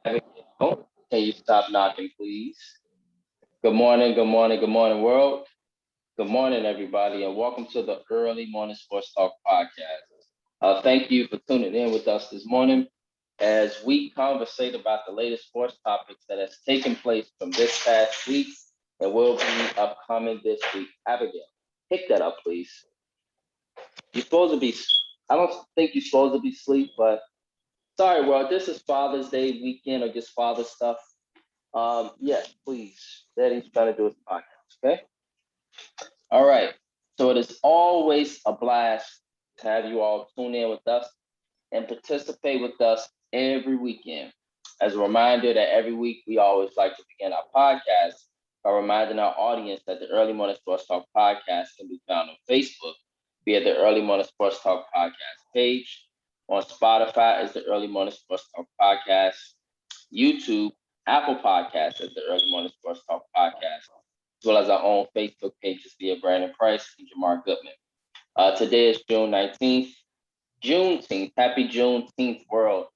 Abigail, can you stop knocking, please? Good morning, good morning, good morning, world. Good morning, everybody, and welcome to the Early Morning Sports Talk podcast. Thank you for tuning in with us this morning as we conversate about the latest sports topics that has taken place from this past week and will be upcoming this week. Abigail, pick that up, please. You're supposed to be, I don't think you're supposed to be asleep, but sorry, world, this is Father's Day weekend or just father stuff. Yes, please. Daddy's trying to do his podcast. Okay. All right. So it is always a blast to have you all tune in with us and participate with us every weekend. As a reminder that every week we always like to begin our podcast by reminding our audience that the Early Morning Sports Talk podcast can be found on Facebook via the Early Morning Sports Talk podcast page. On Spotify is the Early Morning Sports Talk podcast. YouTube, Apple Podcasts as the Early Morning Sports Talk podcast, as well as our own Facebook pages via Brandon Price and Jamar Goodman. Today is June 19th, Juneteenth. Happy Juneteenth, world.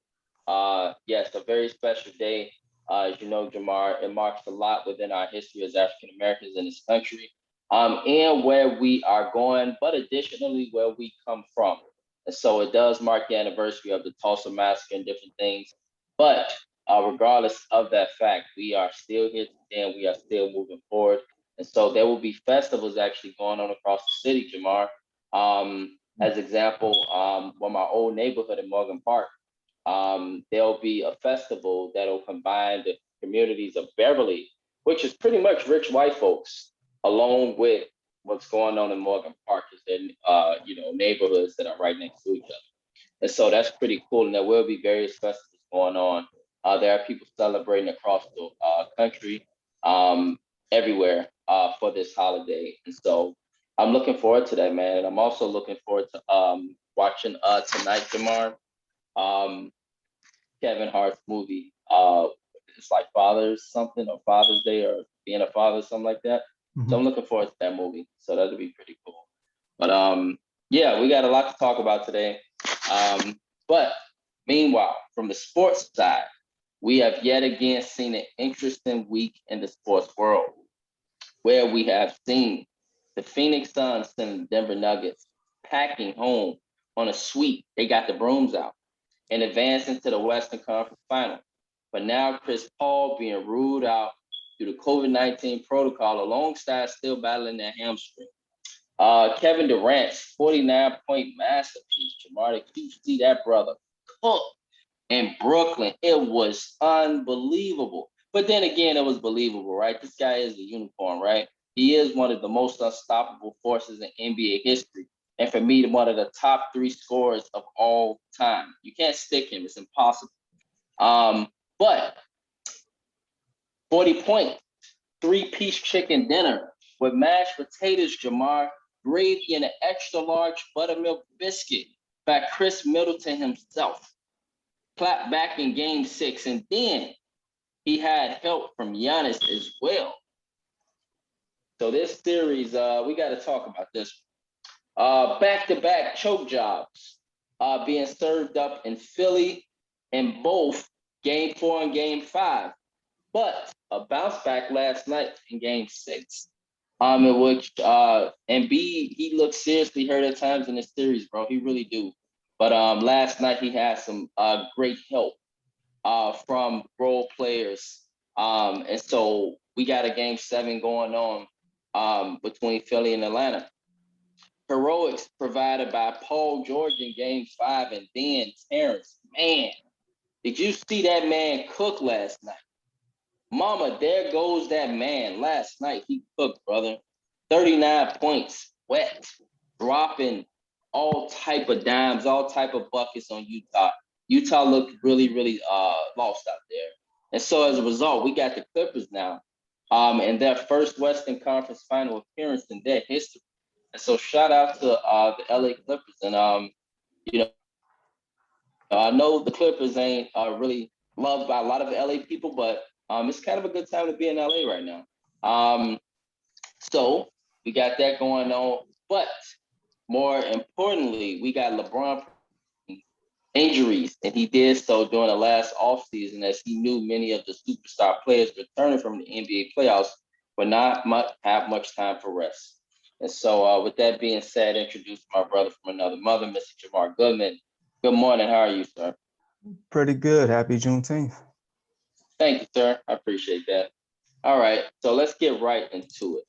Yes, a very special day. As you know, Jamar, it marks a lot within our history as African Americans in this country, and where we are going, but additionally where we come from. And so it does mark the anniversary of the Tulsa Massacre and different things. But regardless of that fact, we are still here today and we are still moving forward. And so there will be festivals actually going on across the city, Jamar. As example, my old neighborhood in Morgan Park, there'll be a festival that'll combine the communities of Beverly, which is pretty much rich white folks, along with what's going on in Morgan Park, is in neighborhoods that are right next to each other. And so that's pretty cool. And there will be various festivals going on. There are people celebrating across the country, um, everywhere for this holiday. And so I'm looking forward to that, man. And I'm also looking forward to watching tonight, Jamar, um, Kevin Hart's movie. It's like Father's something or Father's Day or being a father, something like that. So I'm Mhm. looking forward to that movie. So that'll be pretty cool. But yeah, we got a lot to talk about today. But meanwhile, from the sports side, we have yet again seen an interesting week in the sports world where we have seen the Phoenix Suns and the Denver Nuggets packing home on a sweep. They got the brooms out and advancing to the Western Conference Final. But now Chris Paul being ruled out due to COVID-19 protocol alongside still battling that hamstring. Kevin Durant's 49-point masterpiece, Jamar, did you see that brother cook in Brooklyn? It was unbelievable. But then again, it was believable, right? This guy is a unicorn, right? He is one of the most unstoppable forces in NBA history. And for me, one of the top three scorers of all time. You can't stick him, it's impossible. But 40 points, three-piece chicken dinner with mashed potatoes, Jamar, gravy, and an extra large buttermilk biscuit by Chris Middleton himself. Clapped back in game six, and then he had help from Giannis as well. So this series, we got to talk about this. Back-to-back choke jobs being served up in Philly in both game four and game five, but a bounce back last night in game six. In which Embiid, he looked seriously hurt at times in the series, bro. He really do. But last night he had some great help from role players. And so we got a game seven going on between Philly and Atlanta. Heroics provided by Paul George in game five, and then Terrence. Man, did you see that man cook last night? Mama, there goes that man. Last night he cooked, brother. 39 points, wet, dropping all type of dimes, all type of buckets on Utah. Utah looked really, really lost out there. And so as a result, we got the Clippers now in their first Western Conference final appearance in their history. And so shout out to the LA Clippers. And I know the Clippers ain't really loved by a lot of LA people, but it's kind of a good time to be in LA right now. Um, so we got that going on. But more importantly, we got LeBron injuries, and he did so during the last offseason as he knew many of the superstar players returning from the NBA playoffs would not have much time for rest. And so, with that being said, introduce my brother from another mother, Mr. Jamar Goodman. Good morning. How are you, sir? Pretty good. Happy Juneteenth. Thank you, sir. I appreciate that. All right, so let's get right into it.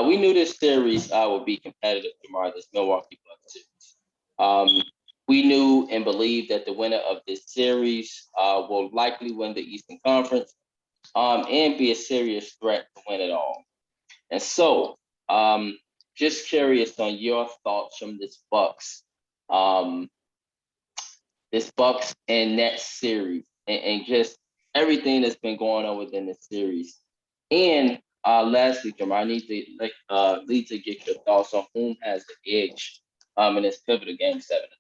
We knew this series would be competitive tomorrow, this Milwaukee Bucks series. We knew and believed that the winner of this series will likely win the Eastern Conference and be a serious threat to win it all. And so, just curious on your thoughts from um, this Bucks and Nets series, and just everything that's been going on within the series. And lastly, Jim, I need to get your thoughts on whom has the edge in this pivotal game 7 tonight.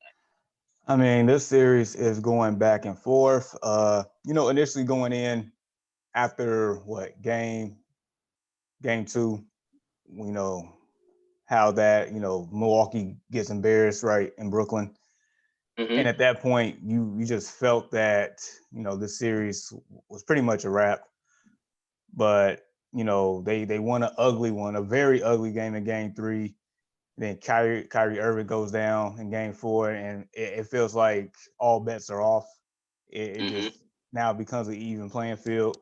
I mean, this series is going back and forth. Initially going in after what game two, you know, how that, Milwaukee gets embarrassed right in Brooklyn. And Mm-hmm. at that point, you just felt that, this series was pretty much a wrap. But, they won an ugly one, a very ugly game in game three. Then Kyrie Irving goes down in game four, and it feels like all bets are off. It Mm-hmm. just now becomes an even playing field.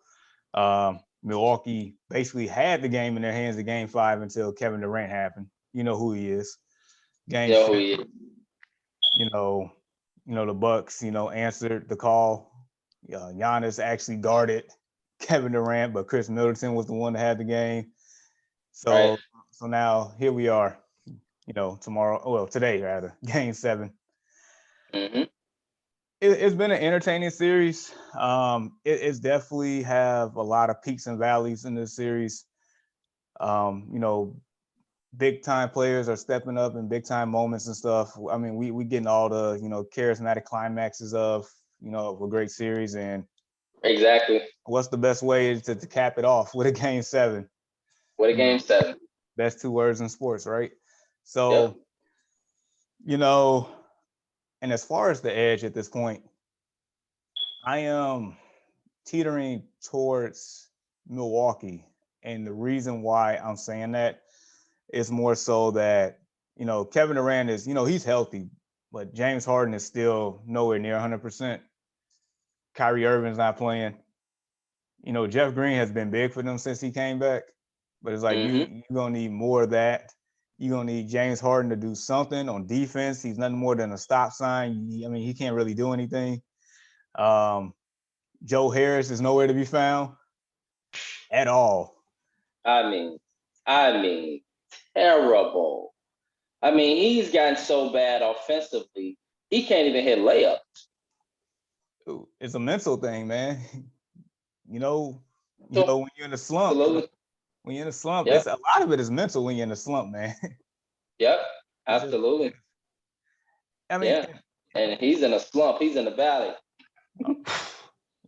Milwaukee basically had the game in their hands in game five until Kevin Durant happened. You know who he is. Game Yeah, who six, he is. you know, the Bucks, answered the call. Giannis actually guarded Kevin Durant, but Chris Middleton was the one that had the game. Right. So now here we are, today rather, game seven. Mm-hmm. It's been an entertaining series. It's definitely have a lot of peaks and valleys in this series. Um, you know, Big time players are stepping up in big time moments and stuff. I mean, we getting all the charismatic climaxes of a great series. And Exactly. what's the best way to cap it off with a game seven? What a You game know, 7. best two words in sports, right? Yep. So you know, and as far as the edge at this point, I am teetering towards Milwaukee. And the reason why I'm saying that is more so that, Kevin Durant is, he's healthy, but James Harden is still nowhere near 100%. Kyrie Irving's not playing. Jeff Green has been big for them since he came back, but it's like Mm-hmm. you're going to need more of that. You're going to need James Harden to do something on defense. He's nothing more than a stop sign. I mean, he can't really do anything. Um, Joe Harris is nowhere to be found at all. I mean, I mean, terrible. I mean, he's gotten so bad offensively, he can't even hit layups. It's a mental thing, man. You know, So, when you're in a slump, absolutely. it's Yep. a lot of it is mental when you're in a slump, man. Yep. It just, Absolutely. I mean, Yeah. And he's in a slump. He's in the valley.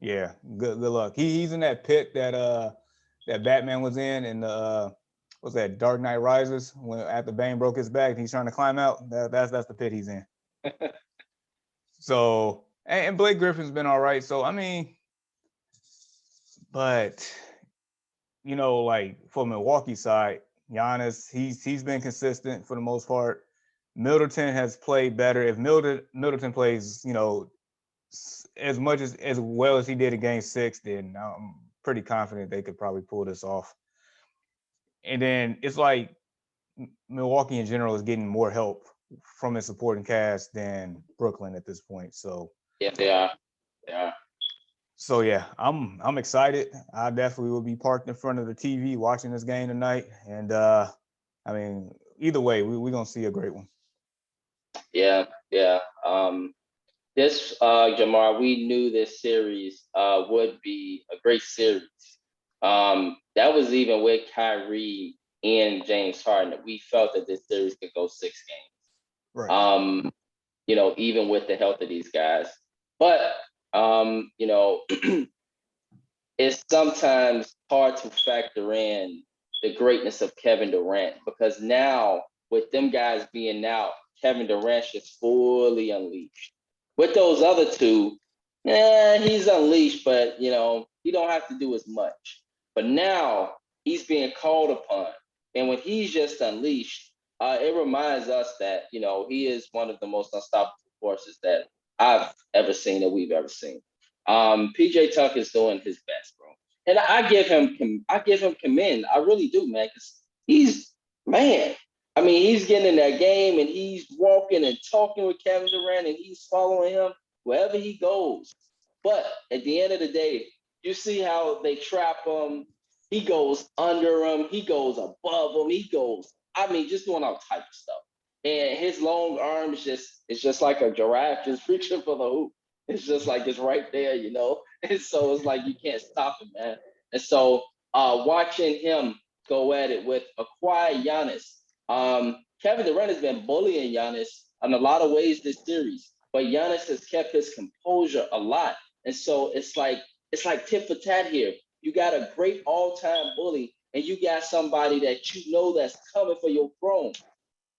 yeah, good luck. He's in that pit that Batman was in the what's that, Dark Knight Rises, when after Bane broke his back and he's trying to climb out. That's the pit he's in. So and Blake Griffin's been all right. So I mean, but like for Milwaukee side, Giannis, he's been consistent for the most part. Middleton has played better. If Middleton plays, as much as well as he did in Game 6, then I'm pretty confident they could probably pull this off. And then it's like Milwaukee in general is getting more help from its supporting cast than Brooklyn at this point. So Yeah, they are. They are. so yeah, I'm excited. I definitely will be parked in front of the TV watching this game tonight. And I mean, either way, we're gonna see a great one. Yeah, yeah. This Jamar, we knew this series would be a great series. That was even with Kyrie and James Harden. We felt that this series could go 6 games. Right. Even with the health of these guys. But it's sometimes hard to factor in the greatness of Kevin Durant because now with them guys being out, Kevin Durant's just fully unleashed. With those other two, he's unleashed, but he don't have to do as much. But now he's being called upon, and when he's just unleashed, it reminds us that he is one of the most unstoppable forces that I've ever seen, that we've ever seen. PJ Tucker is doing his best, bro, and I give him commend. I really do, man, because he's man. I mean, he's getting in that game and he's walking and talking with Kevin Durant and he's following him wherever he goes. But at the end of the day, you see how they trap him. He goes under him. He goes above him. He goes, I mean, just doing all type of stuff. And his long arms it's just like a giraffe just reaching for the hoop. It's just like it's right there. And so it's like you can't stop him, man. And so watching him go at it with a quiet Giannis. Kevin Durant has been bullying Giannis in a lot of ways this series, but Giannis has kept his composure a lot. And so it's like tit for tat here. You got a great all-time bully, and you got somebody that that's coming for your throne,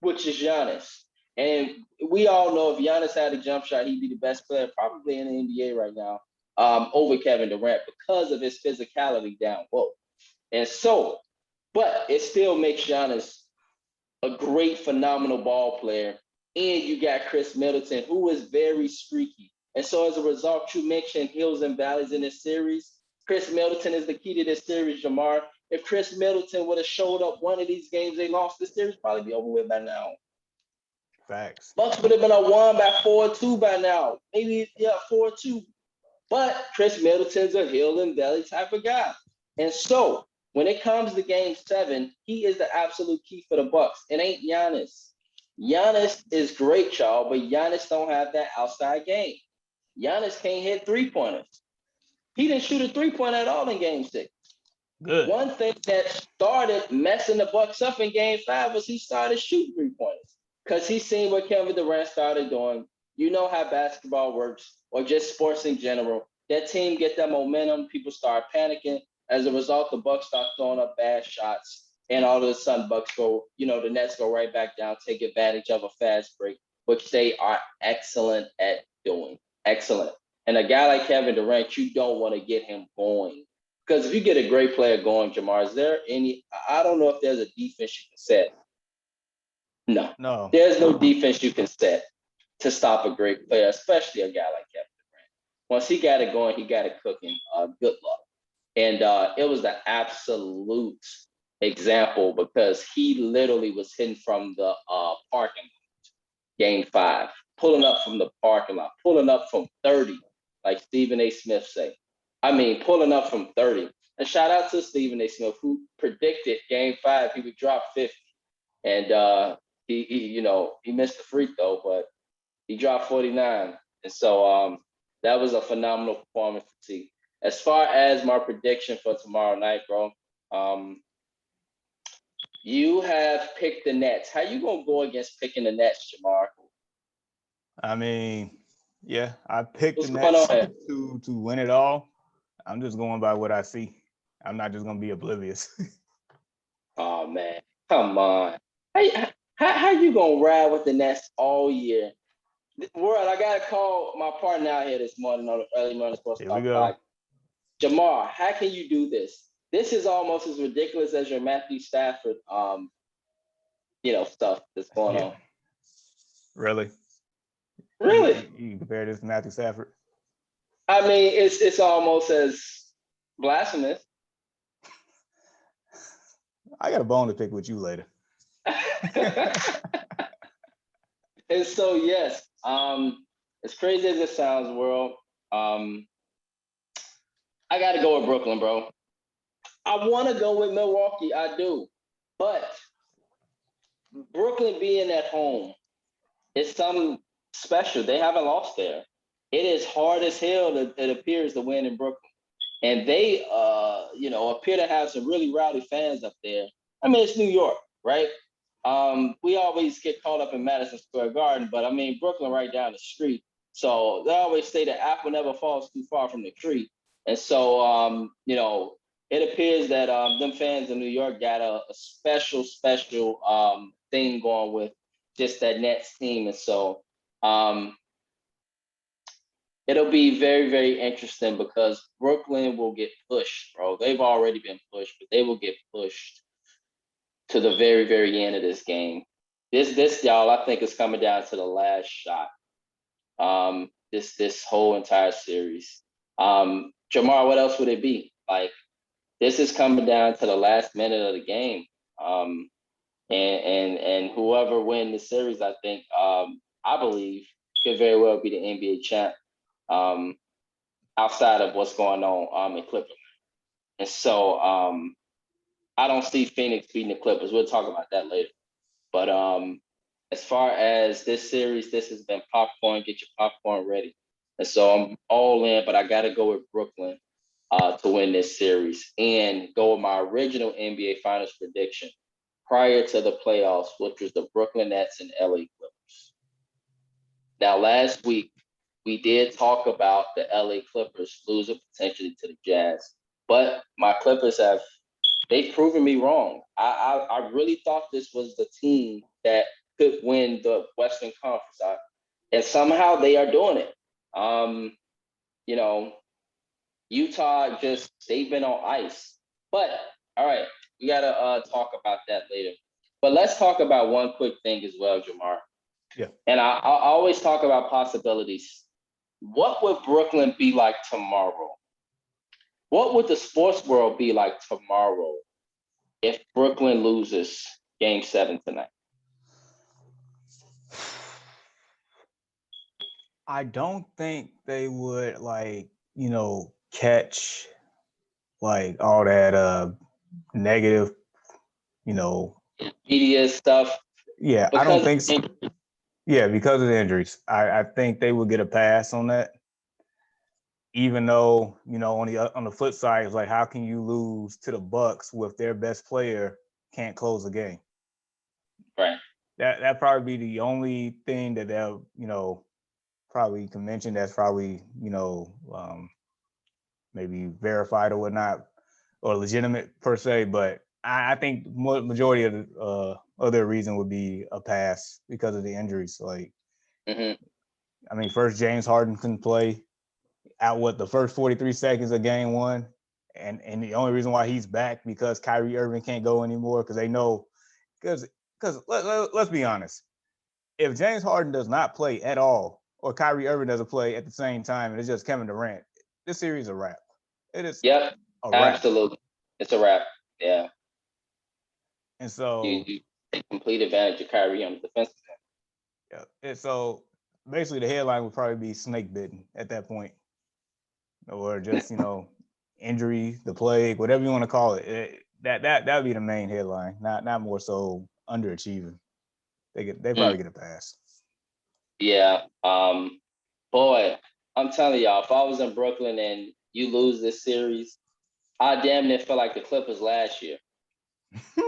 which is Giannis. And we all know if Giannis had a jump shot, he'd be the best player probably in the NBA right now, over Kevin Durant because of his physicality down low. And so, but it still makes Giannis a great, phenomenal ball player. And you got Chris Middleton, who is very streaky. And so as a result, you mentioned hills and valleys in this series. Chris Middleton is the key to this series, Jamar. If Chris Middleton would have showed up one of these games they lost, this series probably be over with by now. Facts. Bucks would have been a 1 by 4-2 by now. Maybe, 4-2. But Chris Middleton's a hill and valley type of guy. And so when it comes to game 7, he is the absolute key for the Bucks. It ain't Giannis. Giannis is great, y'all, but Giannis don't have that outside game. Giannis can't hit three-pointers. He didn't shoot a three-pointer at all in game 6. Good. One thing that started messing the Bucks up in game 5 was he started shooting three-pointers because he seen what Kevin Durant started doing. You know how basketball works, or just sports in general. That team get that momentum, people start panicking. As a result, the Bucks start throwing up bad shots, and all of a sudden, Bucks go, the Nets go right back down, take advantage of a fast break, which they are excellent at doing. Excellent. And a guy like Kevin Durant, you don't want to get him going. Because if you get a great player going, Jamar, is there I don't know if there's a defense you can set. No. There's no defense you can set to stop a great player, especially a guy like Kevin Durant. Once he got it going, he got it cooking. Good luck. And it was the absolute example because he literally was hitting from the parking lot, game 5, pulling up from the parking lot, pulling up from 30, like Stephen A. Smith say. I mean, pulling up from 30. And shout out to Stephen A. Smith, who predicted game 5 he would drop 50. And he missed the free throw, but he dropped 49. And so that was a phenomenal performance to see. As far as my prediction for tomorrow night, bro, you have picked the Nets. How you gonna go against picking the Nets, Jamar? I mean, yeah, I picked the Nets to win it all. I'm just going by what I see. I'm not just gonna be oblivious. Oh man, come on. How you gonna ride with the Nets all year? World, I gotta call my partner out here this morning on the Early Morning Sports Talk Podcast. Jamar, how can you do this? This is almost as ridiculous as your Matthew Stafford, stuff that's going on. Really? Really? You compare this to Matthew Stafford? I mean, it's almost as blasphemous. I got a bone to pick with you later. And so, yes, as crazy as it sounds, world, I got to go with Brooklyn, bro. I want to go with Milwaukee. I do. But Brooklyn being at home is something special. They haven't lost there. It is hard as hell, it appears, to win in Brooklyn. And they, appear to have some really rowdy fans up there. I mean, it's New York, right? We always get caught up in Madison Square Garden, but I mean, Brooklyn right down the street. So they always say the apple never falls too far from the tree. And so, it appears that them fans in New York got a special thing going with just that Nets team. And so it'll be very, very interesting because Brooklyn will get pushed, bro. They've already been pushed, but they will get pushed to the very, very end of this game. This, y'all, I think is coming down to the last shot. This whole entire series. Jamar, what else would it be? Like, this is coming down to the last minute of the game. And whoever wins the series, I think, I believe, could very well be the NBA champ. Outside of what's going on in Clippers. And so I don't see Phoenix beating the Clippers. We'll talk about that later. But as far as this series, this has been popcorn. Get your popcorn ready. And so I'm all in, but I got to go with Brooklyn to win this series and go with my original NBA Finals prediction prior to the playoffs, which was the Brooklyn Nets and LA Clippers. Now, last week, we did talk about the LA Clippers losing potentially to the Jazz, but my Clippers they've proven me wrong. I really thought this was the team that could win the Western Conference, and somehow they are doing it. You know, Utah they've been on ice, but all right, we gotta talk about that later. But let's talk about one quick thing as well, Jamar. Yeah. And I always talk about possibilities. What would Brooklyn be like tomorrow? What would the sports world be like tomorrow if Brooklyn loses Game 7 tonight? I don't think they would catch like all that negative, media stuff. Yeah, I don't think so. Yeah, because of the injuries. I think they would get a pass on that. Even though, on the flip side, it's like, how can you lose to the Bucks with their best player can't close a game? Right. That probably be the only thing that they'll, probably can mention that's probably, maybe verified or whatnot, or legitimate per se. But I think majority of the other reason would be a pass because of the injuries. Like, I mean, first James Harden couldn't play out the first 43 seconds of game 1. And the only reason why he's back because Kyrie Irving can't go anymore because they know, because let's be honest, if James Harden does not play at all or Kyrie Irving doesn't play at the same time and it's just Kevin Durant, this series is a wrap. It is a wrap. Absolutely. It's a wrap. Yeah. And so you take complete advantage of Kyrie on the defensive end. Yeah. And so basically the headline would probably be snake bitten at that point. Or just, injury, the plague, whatever you want to call it. That would be the main headline, not more so underachieving. They probably get a pass. Yeah. Boy, I'm telling y'all, if I was in Brooklyn and you lose this series, I damn near feel like the Clippers last year.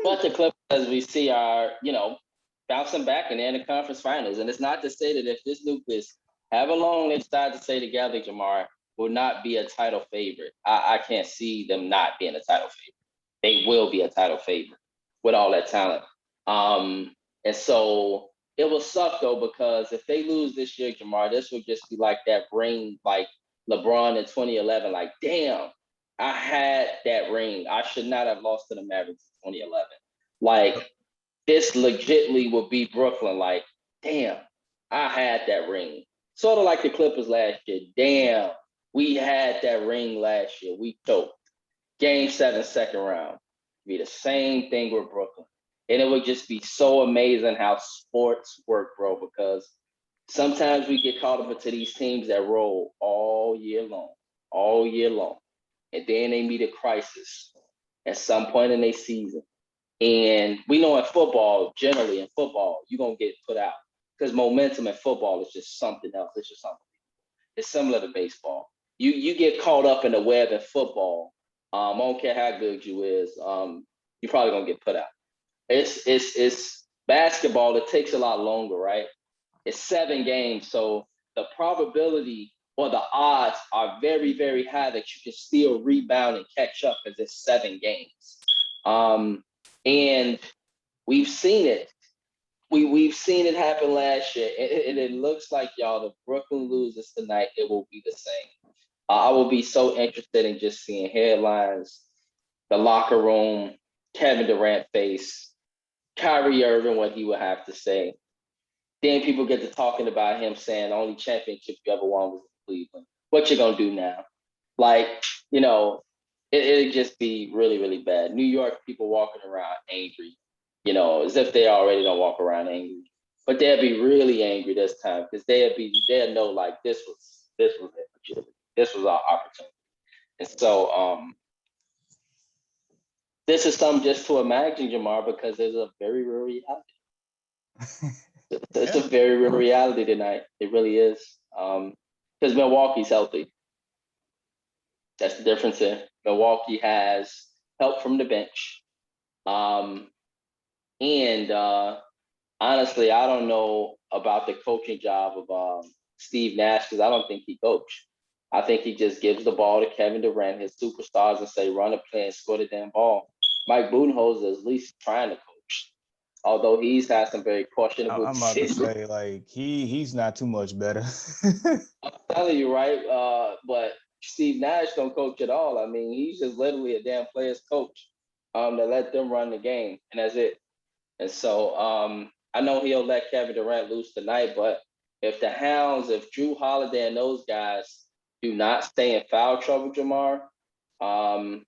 But the Clippers, as we see, are, bouncing back and they're in the conference finals. And it's not to say that if this nucleus, however long they decide to stay together, Jamar, will not be a title favorite. I can't see them not being a title favorite. They will be a title favorite with all that talent. And so it will suck though, because if they lose this year, Jamar, this would just be like that ring, like LeBron in 2011. Like, damn, I had that ring. I should not have lost to the Mavericks in 2011. Like, this legitimately would be Brooklyn. Like, damn, I had that ring. Sort of like the Clippers last year. Damn, we had that ring last year. We choked. Game 7, second round. Be the same thing with Brooklyn. And it would just be so amazing how sports work, bro, because sometimes we get caught up into these teams that roll all year long. And then they meet a crisis at some point in their season. And we know in football, generally in football, you're going to get put out because momentum in football is just something else. It's just something. It's similar to baseball. You get caught up in the web in football. I don't care how good you is. You're probably going to get put out. It's basketball. It takes a lot longer, right? It's 7 games. So the probability or the odds are very, very high that you can still rebound and catch up because it's 7 games. And we've seen it we've seen it happen last year, and it looks like y'all, if Brooklyn loses tonight, it will be the same. I will be so interested in just seeing headlines, the locker room, Kevin Durant face, Kyrie Irving, what he would have to say. Then people get to talking about him saying the only championship you ever won was in Cleveland. What you gonna do now? Like, you know, it'd just be really, really bad. New York people walking around angry, as if they already don't walk around angry. But they'd be really angry this time because they'd know like this was it. This was our opportunity. And so this is something just to imagine, Jamar, because there's a very real reality. It's a Yeah. very real reality tonight. It really is. Because Milwaukee's healthy. That's the difference here. Milwaukee has help from the bench. And honestly, I don't know about the coaching job of Steve Nash because I don't think he coached. I think he just gives the ball to Kevin Durant, his superstars, and say, run a play and score the damn ball. Mike Budenholzer is at least trying to coach, although he's had some very questionable I'm about to decisions. say, like, he's not too much better. I'm telling you, right? But Steve Nash don't coach at all. I mean, he's just literally a damn player's coach. To let them run the game, and that's it. And so I know he'll let Kevin Durant loose tonight, but if the Hounds, if Drew Holiday and those guys do not stay in foul trouble, Jamar, um,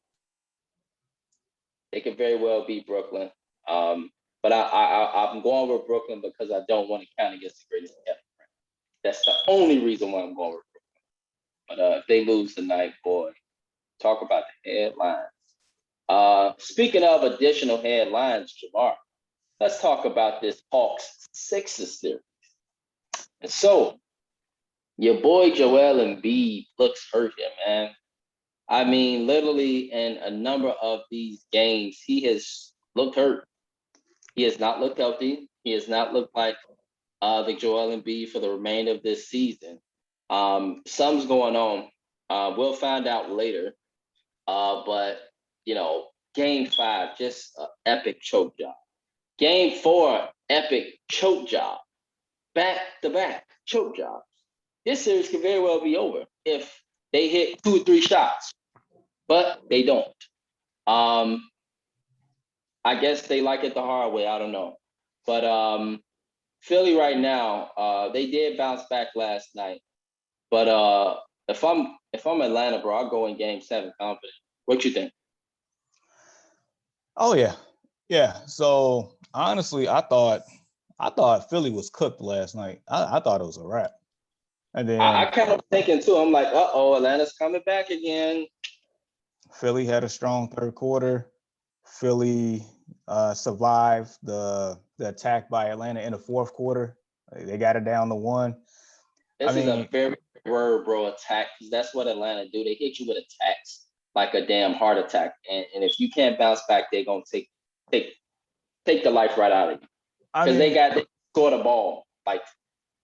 they could very well beat Brooklyn. But I'm going with Brooklyn because I don't want to count against the greatest Kevin Durant. That's the only reason why I'm going with Brooklyn. But if they lose tonight, boy, talk about the headlines. Speaking of additional headlines, Jamar, let's talk about this Hawks Sixers series. And so, your boy Joel Embiid looks hurt here, man. I mean, literally in a number of these games, he has looked hurt. He has not looked healthy. He has not looked like the Joel Embiid for the remainder of this season. Something's going on. We'll find out later. But, game 5, just an epic choke job. Game 4, epic choke job. Back-to-back choke jobs. This series could very well be over if they hit 2 or 3 shots, but they don't. I guess they like it the hard way. I don't know. But Philly right now, they did bounce back last night. But if I'm Atlanta, bro, I'll go in game 7 confident. What you think? Oh yeah. So honestly, I thought Philly was cooked last night. I thought it was a wrap. And I then kind of thinking too. I'm like, Atlanta's coming back again. Philly had a strong third quarter. Philly survived the attack by Atlanta in the fourth quarter. They got it down to 1. This is a very word, bro, attack, because that's what Atlanta do. They hit you with attacks like a damn heart attack. And if you can't bounce back, they're gonna take the life right out of you. Because they score the ball. Like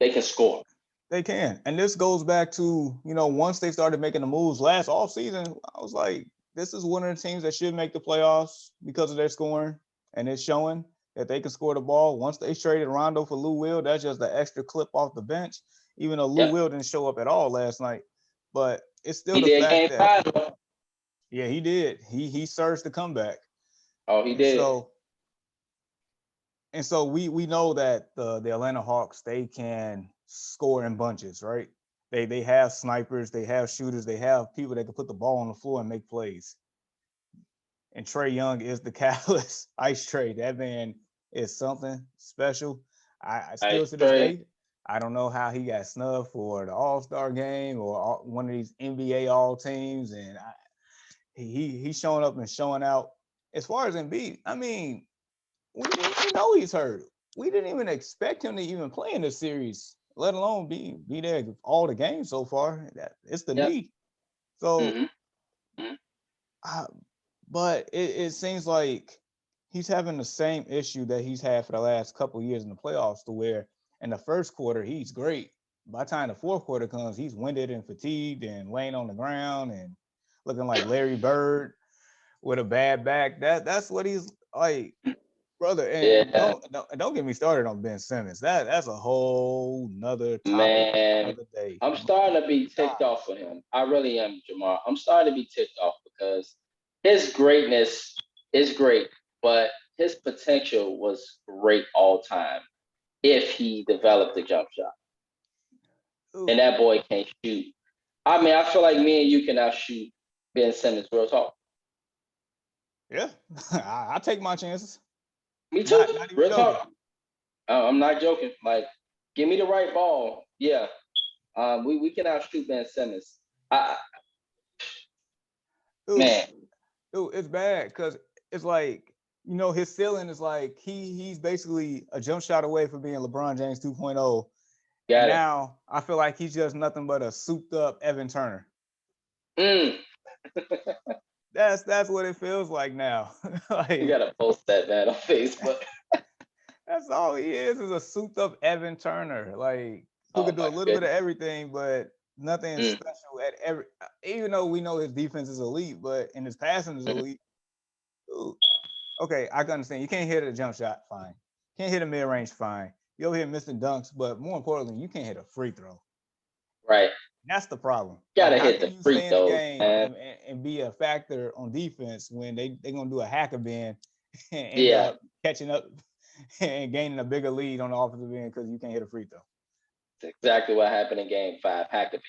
they can score. They can. And this goes back to, once they started making the moves last offseason, I was like, this is one of the teams that should make the playoffs because of their scoring. And it's showing that they can score the ball. Once they traded Rondo for Lou Will, that's just the extra clip off the bench, even though Lou Will didn't show up at all last night. But it's still the fact that yeah, he did. He surged the comeback. Oh, he did. So we know that the Atlanta Hawks, they can score in bunches, right? They have snipers, they have shooters, they have people that can put the ball on the floor and make plays. And Trae Young is the catalyst. Ice Trae, that man is something special. I still to this day, I don't know how he got snubbed for the All-Star game or one of these NBA All teams, and he's showing up and showing out. As far as Embiid, I mean, we know he's hurt. We didn't even expect him to even play in this series, let alone be there all the games so far. It's the knee. So, but it seems like he's having the same issue that he's had for the last couple of years in the playoffs, to where in the first quarter he's great. By the time the fourth quarter comes, he's winded and fatigued and laying on the ground and looking like Larry Bird with a bad back. That's what he's like. brother. And Yeah, don't get me started on Ben Simmons. That's a whole nother topic for man. another day. I'm My starting to be ticked God. off with him. I really am, Jamar. I'm starting to be ticked off because his greatness is great, but his potential was great all time if he developed the jump shot. Dude, And that boy can't shoot. I mean, I feel like me and you can outshoot Ben Simmons, real talk. yeah, I take my chances. Me too, Not even real joking. talk. I'm not joking. Like, give me the right ball. Yeah, we can outshoot Ben Simmons. I Dude, man, it's bad because it's like his ceiling is like he's basically a jump shot away from being LeBron James 2.0, and got it. now I feel like he's just nothing but a souped up Evan Turner. Mm, That's what it feels like now. you Like gotta post that man on Facebook. that's all he is a souped up Evan Turner. Like who Oh could do a my little bit of goodness. everything, but nothing Mm, special at every. Even though we know his defense is elite, but in his passing is mm, elite. Dude, okay, I can understand. You can't hit a jump shot, fine. Can't hit a mid range, fine. You over here missing dunks, but more importantly, you can't hit a free throw. right. That's the problem. Like, Gotta how hit can the you free stay in the throws, game man. and be a factor on defense when they gonna do a hack a bend and end Yeah, up catching up and gaining a bigger lead on the offensive end because you can't hit a free throw? that's exactly what happened in Game 5. Hackabee.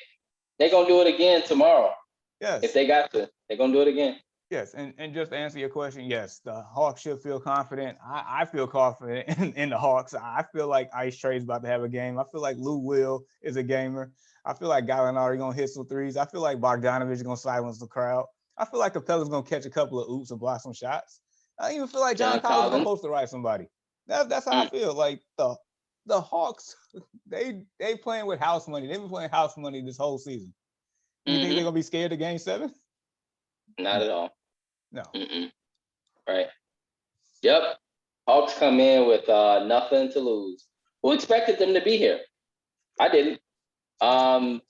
They're gonna do it again tomorrow. If Yes, they got to, they're gonna do it again. yes, and just to answer your question, yes, the Hawks should feel confident. I feel confident in the Hawks. I feel like Ice Trey's about to have a game. I feel like Lou Will is a gamer. I feel like Gallinari gonna hit some threes. I feel like Bogdanovich is gonna silence the crowd. I feel like Capella's gonna catch a couple of oops and block some shots. I even feel like John John Collins is gonna Collins. posterize somebody. That's how I Mm, feel. Like the Hawks, they playing with house money. They've been playing house money this whole season. You think they're hmm gonna be scared of Game 7? Not No, at all. no. Mm-mm. Right. Yep. Hawks come in with nothing to lose. Who expected them to be here? I didn't. Um,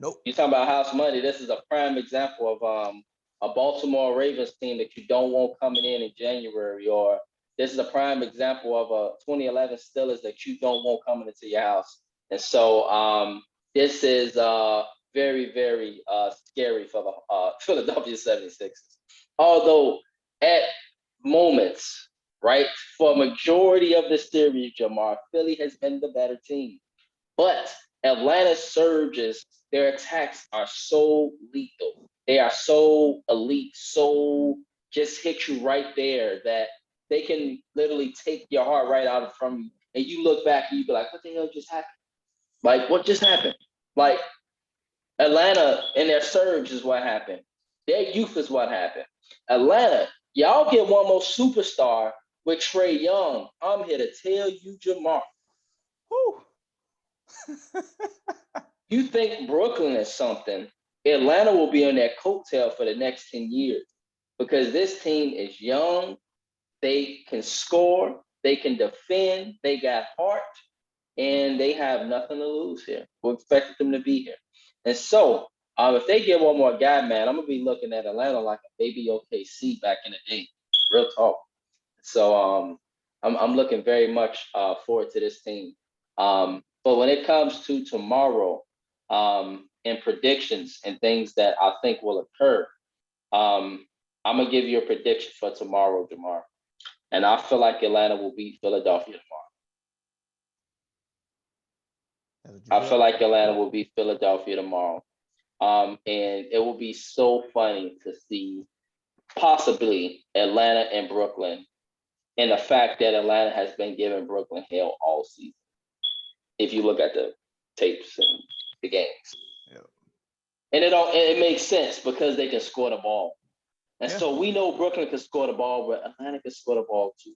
Nope. you talking about house money? This is a prime example of a Baltimore Ravens team that you don't want coming in January, or this is a prime example of a 2011 Steelers that you don't want coming into your house. And so this is very, very scary for the Philadelphia 76ers. Although at moments, right, for a majority of the series, Jamar, Philly has been the better team. But Atlanta surges, their attacks are so lethal. They are so elite, so just hit you right there that they can literally take your heart right out from you. And you look back and you be like, what the hell just happened? Like, what just happened? Like, Atlanta and their surge is what happened. Their youth is what happened. Atlanta, y'all get one more superstar with Trae Young. I'm here to tell you, Jamar, Whew. you think Brooklyn is something, Atlanta will be on that coattail for the next 10 years because this team is young. They can score, they can defend, they got heart, and they have nothing to lose here. We expected them to be here. And so, if they get one more guy, man, I'm going to be looking at Atlanta like a baby OKC back in the day. Real talk. So I'm looking very much forward to this team. But when it comes to tomorrow and predictions and things that I think will occur, I'm gonna give you a prediction for tomorrow, Jamar. And I feel like Atlanta will beat Philadelphia tomorrow. That's what you I feel? feel like Atlanta will beat Philadelphia tomorrow. And it will be so funny to see possibly Atlanta and Brooklyn, and the fact that Atlanta has been giving Brooklyn hell all season. If you look at the tapes and the games, Yeah. and it makes sense because they can score the ball, and Yeah. so we know Brooklyn can score the ball, but Atlanta can score the ball too.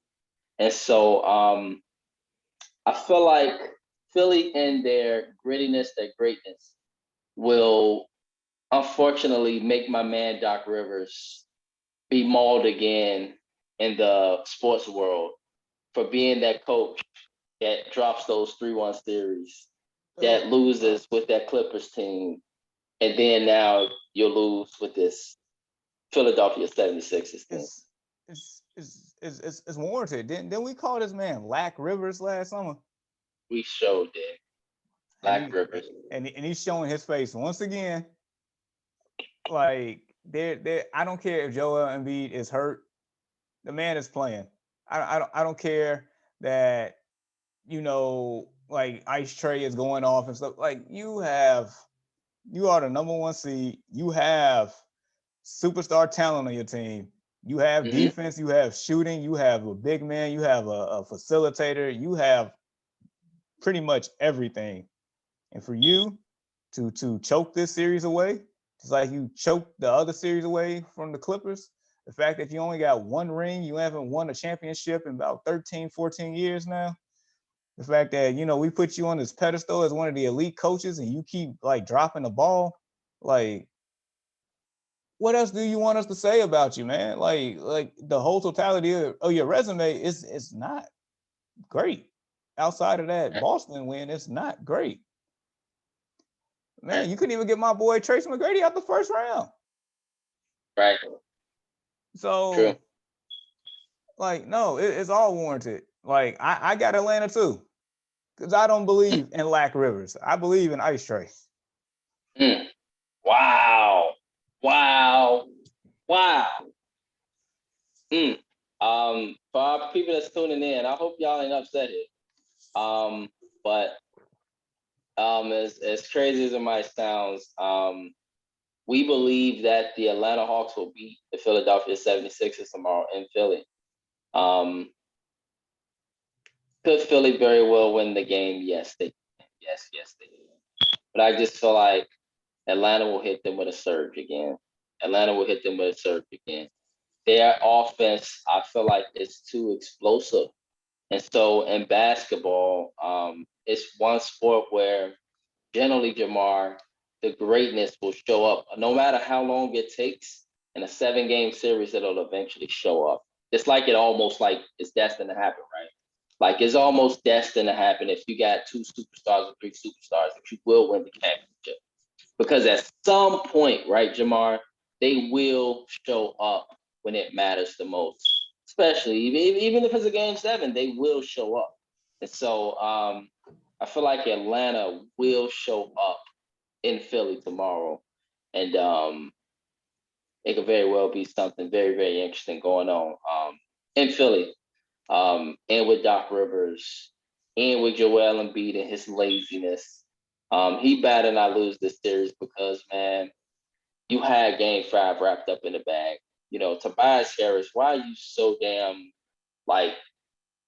And so I feel like Philly and their grittiness, their greatness, will unfortunately make my man Doc Rivers be mauled again in the sports world for being that coach that drops those 3-1 series, that So loses with that Clippers team, and then now you'll lose with this Philadelphia 76ers team. it's is warranted. Didn't we call this man Lack Rivers last summer? We showed it. And Black Rivers. and he's showing his face once again. Like there, I don't care if Joel Embiid is hurt. The man is playing. I don't care that like Ice Trey is going off and stuff. Like you are the number one seed. You have superstar talent on your team. You have defense. You have shooting. You have a big man. You have a facilitator. You have pretty much everything. And for you to choke this series away, just like you choked the other series away from the Clippers, the fact that you only got one ring, you haven't won a championship in about 13, 14 years now. The fact that, we put you on this pedestal as one of the elite coaches and you keep like dropping the ball, like, what else do you want us to say about you, man? Like the whole totality of your resume is not great. Outside of that Boston win, it's not great. Man, you couldn't even get my boy Tracy McGrady out the first round. Right. So, true. Like, no, it's all warranted. Like, I got Atlanta too, because I don't believe in Lack Rivers. I believe in Ice Trey. Wow. For people that's tuning in, I hope y'all ain't upset here. But as crazy as it might sound, we believe that the Atlanta Hawks will beat the Philadelphia 76ers tomorrow in Philly. Could Philly very well win the game? Yes, they can. Yes, they can. But I just feel like Atlanta will hit them with a surge again. Their offense, I feel like, is too explosive. And so in basketball, it's one sport where generally, Jamar, the greatness will show up. No matter how long it takes, in a 7-game series, it'll eventually show up. It's like it almost like it's destined to happen, right? Like it's almost destined to happen if you got 2 superstars or 3 superstars, that you will win the championship. Because at some point, right, Jamar, they will show up when it matters the most. Especially, even if it's a game 7, they will show up. And so I feel like Atlanta will show up in Philly tomorrow. And it could very well be something very, very interesting going on in Philly. And with Doc Rivers and with Joel Embiid and his laziness. He better not lose this series because, man, you had game 5 wrapped up in the bag. Tobias Harris, why are you so damn, like,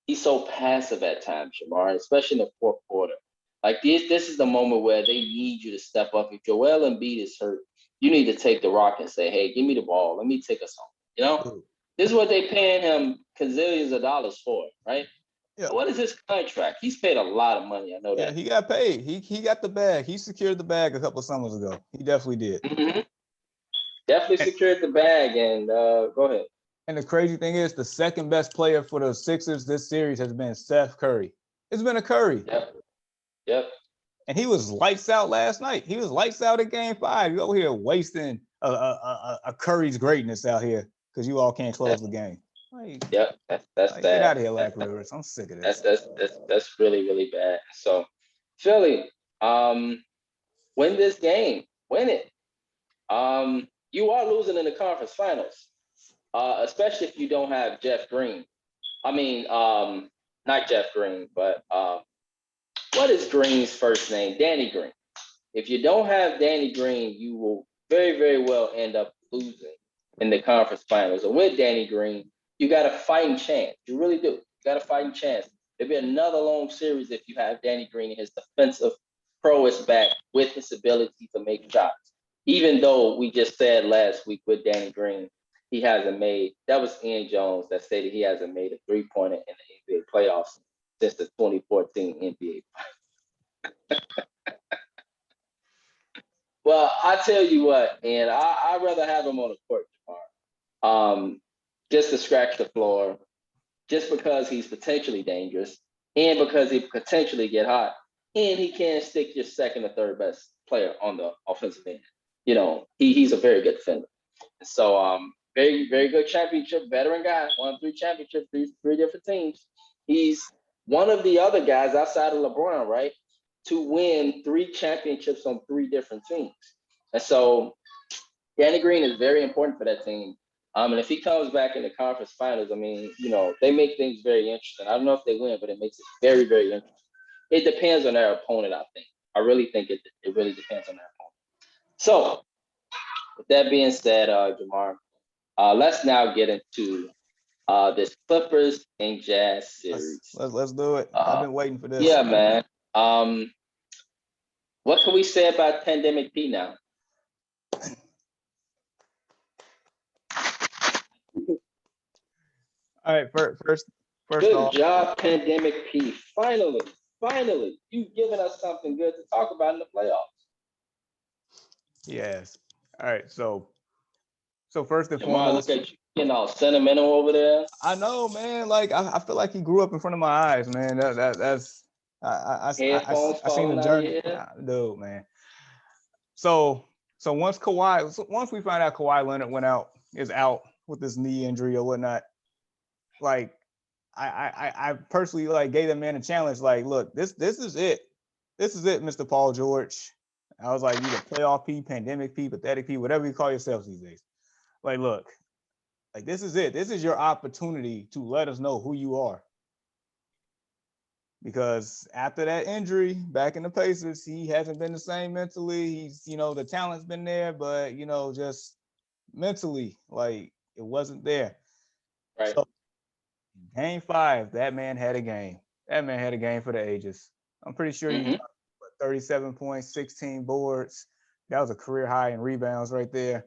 he's so passive at times, Shamar, especially in the fourth quarter. Like, this is the moment where they need you to step up. If Joel Embiid is hurt, you need to take the rock and say, hey, give me the ball. Let me take us home. This is what they paying him gazillions of dollars for, right? Yeah. What is his contract? He's paid a lot of money. I know that. Yeah, he got paid. He got the bag. He secured the bag a couple of summers ago. He definitely did. Definitely secured the bag. And go ahead. And the crazy thing is, the second best player for the Sixers this series has been Steph Curry. It's been a Curry. Yep. And he was lights out last night. He was lights out at game 5. You over here wasting a Curry's greatness out here because you all can't close the game. Yep, that's bad. Get out of here, Lack Rivers. I'm sick of this. That's really, really bad. So, Philly, win this game. Win it. You are losing in the conference finals, especially if you don't have Jeff Green. I mean, not Jeff Green, but what is Green's first name? Danny Green. If you don't have Danny Green, you will very, very well end up losing in the conference finals. And with Danny Green, you got a fighting chance. You really do. You got a fighting chance. There'll be another long series if you have Danny Green and his defensive prowess back with his ability to make shots. Even though we just said last week with Danny Green, he hasn't made, that was Ian Jones that stated he hasn't made a 3-pointer in the NBA playoffs since the 2014 NBA. Well, I tell you what, and I'd rather have him on the court tomorrow. Just to scratch the floor, just because he's potentially dangerous and because he potentially get hot, and he can stick your second or third best player on the offensive end. He's a very good defender. So very, very good championship veteran guy. Won 3 championships, three different teams. He's one of the other guys outside of LeBron, right, to win 3 championships on 3 different teams. And so Danny Green is very important for that team. And if he comes back in the conference finals, I mean, they make things very interesting. I don't know if they win, but it makes it very, very interesting. It depends on their opponent, I think. I really think it really depends on their opponent. So, with that being said, Jamar, let's now get into this Clippers and Jazz series. Let's do it. I've been waiting for this. Yeah, man. What can we say about Pandemic P now? All right, first Good off, job, Pandemic P. Finally, you've given us something good to talk about in the playoffs. Yes. All right, so first and Jamar, foremost, look at you getting all sentimental over there. I know, man. Like I feel like he grew up in front of my eyes, man. That's I seen the journey, dude, man. So once we find out Kawhi Leonard is out with this knee injury or whatnot, like I personally like gave that man a challenge. Like, look, this is it. This is it, Mr. Paul George. I was like, you the playoff P, pandemic P, pathetic P, whatever you call yourselves these days. Like, look, like this is it. This is your opportunity to let us know who you are. Because after that injury back in the Pacers, he hasn't been the same mentally. He's, the talent's been there, but just mentally, like it wasn't there. Right. So Game 5, that man had a game. That man had a game for the ages. I'm pretty sure he got 37 points, 16 boards. That was a career high in rebounds right there.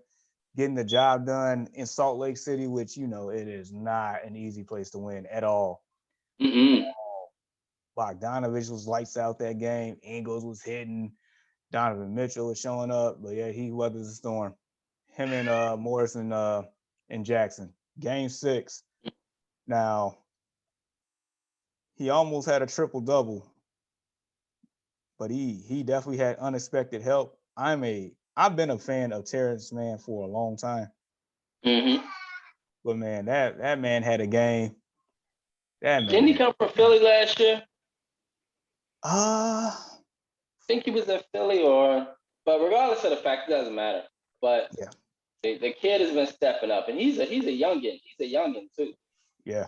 Getting the job done in Salt Lake City, which, it is not an easy place to win at all. Bogdanovich was lights out that game. Ingles was hitting. Donovan Mitchell was showing up. But, yeah, he weathers the storm. Him and Morrison and Jackson. Game 6. Now, he almost had a triple-double. But he definitely had unexpected help. I've been a fan of Terrence Mann for a long time. But man, that man had a game. Didn't he come from Philly last year? I think he was in Philly but regardless of the fact, it doesn't matter. But yeah, the kid has been stepping up, and he's a youngin. He's a youngin too. Yeah,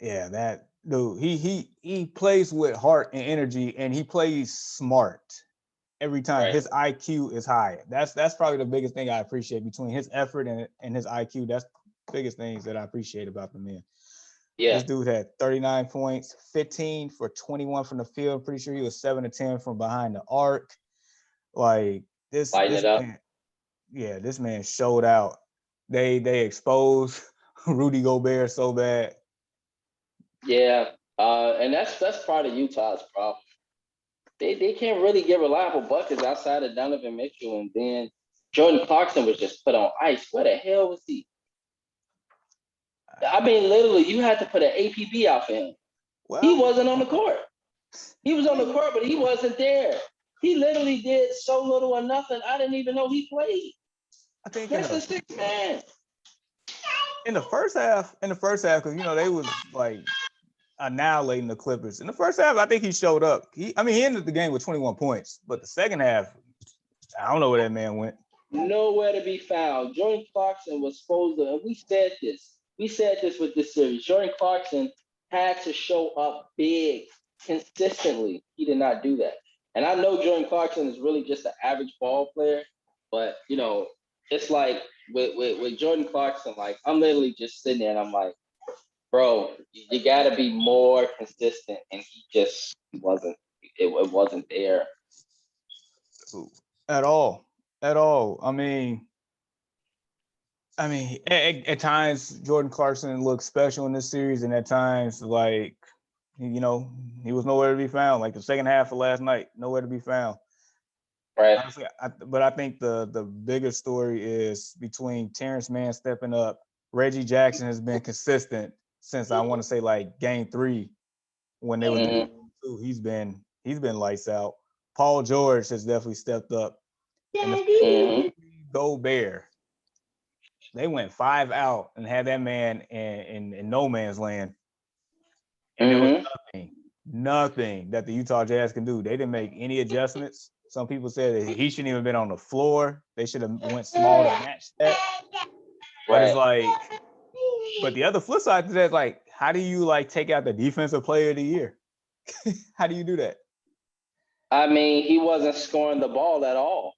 that dude. He plays with heart and energy, and he plays smart every time. Right. His IQ is high. That's probably the biggest thing I appreciate between his effort and his IQ. That's the biggest things that I appreciate about the man. Yeah. This dude had 39 points, 15 for 21 from the field. I'm pretty sure he was 7 to 10 from behind the arc. Like this man, this man showed out. They exposed Rudy Gobert so bad. Yeah, and that's part of Utah's problem. They can't really get reliable buckets outside of Donovan Mitchell, and then Jordan Clarkson was just put on ice. Where the hell was he? I mean, literally, you had to put an APB out for him. Well, he wasn't on the court. He was on the court, but he wasn't there. He literally did so little or nothing. I didn't even know he played. I think that's the sixth man. In the first half, because they was like annihilating the Clippers. In the first half, I think he showed up. He ended the game with 21 points, but the second half, I don't know where that man went. Nowhere to be found. Jordan Clarkson was supposed to, and we said this with this series. Jordan Clarkson had to show up big consistently. He did not do that. And I know Jordan Clarkson is really just an average ball player, but it's like with Jordan Clarkson, like I'm literally just sitting there and I'm like, bro, you got to be more consistent, and he just wasn't. It wasn't there at all. I mean, at times Jordan Clarkson looked special in this series, and at times, like, he was nowhere to be found. Like the second half of last night, nowhere to be found. Right. Honestly, but I think the bigger story is between Terrence Mann stepping up. Reggie Jackson has been consistent since I want to say like game 3 when they were 2. He's been lights out. Paul George has definitely stepped up. And Gobert. they went 5 out and had that man in no man's land. And there was nothing that the Utah Jazz can do. They didn't make any adjustments. Some people said that he shouldn't even have been on the floor. They should have went small to match that. But it's like, but the other flip side to that is like, how do you like take out the defensive player of the year? How do you do that? I mean, he wasn't scoring the ball at all.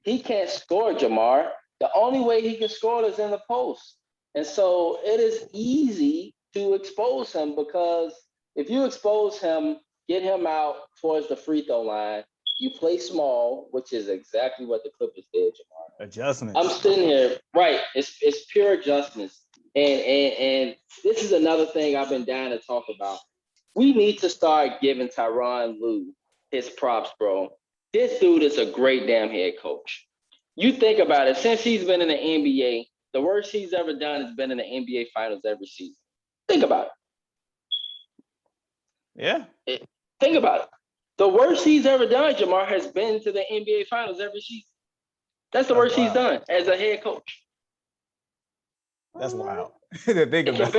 He can't score, Jamar. The only way he can score is in the post. And so it is easy to expose him, because if you expose him, get him out towards the free throw line, you play small, which is exactly what the Clippers did, Jamar. Adjustments. I'm sitting here, right? It's pure adjustments. And this is another thing I've been dying to talk about. We need to start giving Tyronn Lue his props, bro. This dude is a great damn head coach. You think about it, since he's been in the NBA, the worst he's ever done has been in the NBA Finals every season. Think about it. Yeah. Think about it. The worst he's ever done, Jamar, has been to the NBA Finals every season. That's the worst he's done as a head coach. That's wild. To think about.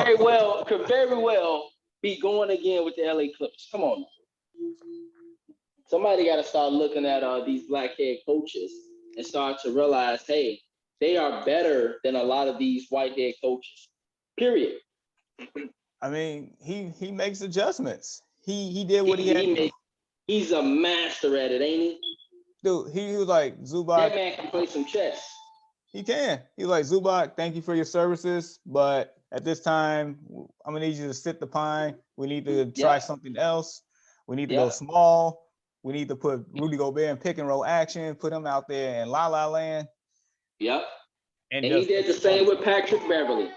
Could very well be going again with the LA Clippers. Come on. Somebody got to start looking at these black head coaches and start to realize, hey, they are better than a lot of these white head coaches. Period. I mean, he makes adjustments. He did what he had. He's a master at it, ain't he? Dude, he was like, Zubac. That man can play some chess. He can. He's like, Zubac, thank you for your services, but at this time, I'm gonna need you to sit the pine. We need to try something else. We need to go small. We need to put Rudy Gobert in pick and roll action, put him out there in La La Land. Yep. And he did the same with Patrick Beverly.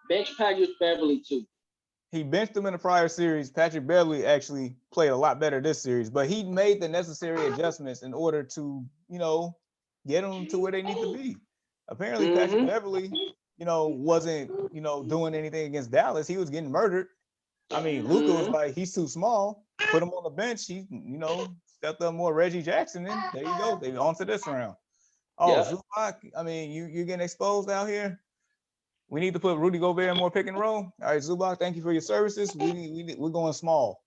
Bench Patrick Beverly too. He benched him in the prior series. Patrick Beverly actually played a lot better this series, but he made the necessary adjustments in order to, get them to where they need to be. Apparently, Patrick Beverly, wasn't, doing anything against Dallas. He was getting murdered. I mean, Luka was like, he's too small. Put him on the bench. He, stepped up more Reggie Jackson, and there you go. They on to this round. Zubac, I mean, you're getting exposed out here. We need to put Rudy Gobert in more pick and roll. All right, Zubac, thank you for your services. We're going small.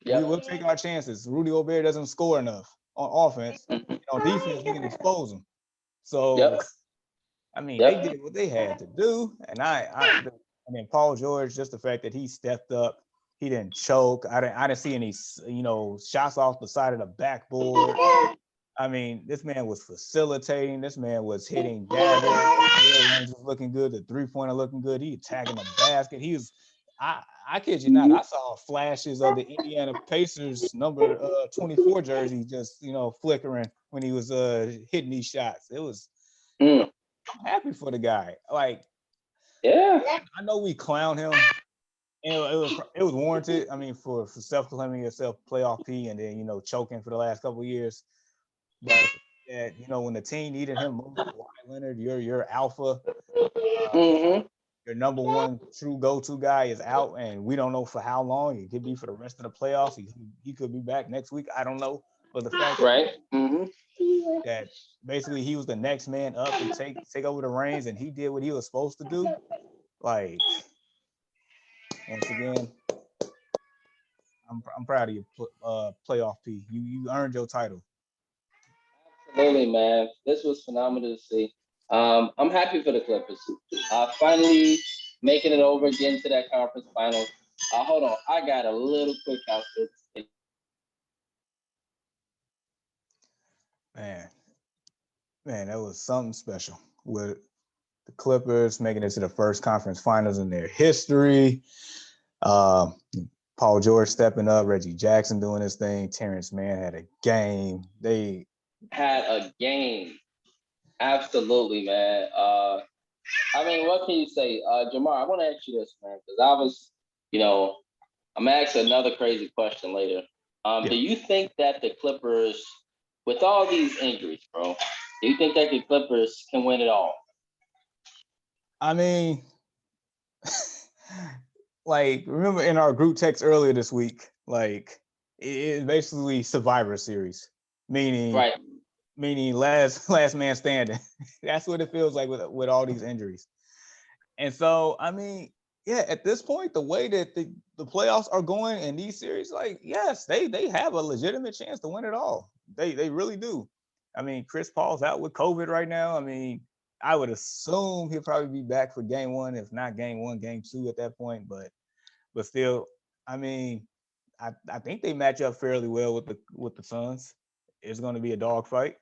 Yep. We will take our chances. Rudy Gobert doesn't score enough on offense. On defense, we can expose him. So, I mean, they did what they had to do. And I mean, Paul George, just the fact that he stepped up, he didn't choke. I didn't see any, shots off the side of the backboard. I mean, this man was facilitating. This man was hitting daggers. The range was looking good. The three-pointer looking good. He attacking the basket. He was, I kid you not, I saw flashes of the Indiana Pacers number 24 jersey just, flickering when he was hitting these shots. It was, I'm happy for the guy. Like, I know we clown him. It was warranted. I mean, for self-proclaiming yourself playoff P and then, choking for the last couple of years. But when the team needed him most, Kawhi Leonard, your alpha, your number one true go-to guy is out, and we don't know for how long. It could be for the rest of the playoffs. He could be back next week. I don't know. But the fact that basically he was the next man up to take over the reins, and he did what he was supposed to do. Like, once again, I'm proud of you, playoff P. You earned your title. Absolutely, man. This was phenomenal to see. I'm happy for the Clippers. Finally making it over again to that conference final. Hold on. I got a little quick house. Man, that was something special with the Clippers making it to the first conference finals in their history. Paul George stepping up, Reggie Jackson doing his thing. Terrence Mann had a game. They had a game. Absolutely, man. I mean, what can you say? Jamar, I want to ask you this, man, because I was, I'm going to ask another crazy question later. Do you think that the Clippers, with all these injuries, bro, do you think that the Clippers can win it all? I mean, like, remember in our group text earlier this week, like, it's basically Survivor Series, meaning meaning last man standing. That's what it feels like with all these injuries. And so, I mean, yeah, at this point, the way that the playoffs are going in these series, like, yes, they have a legitimate chance to win it all. They really do. I mean, Chris Paul's out with COVID right now. I mean, I would assume he'll probably be back for game one, if not game one, game two at that point. But still, I mean, I think they match up fairly well with the Suns. It's going to be a dogfight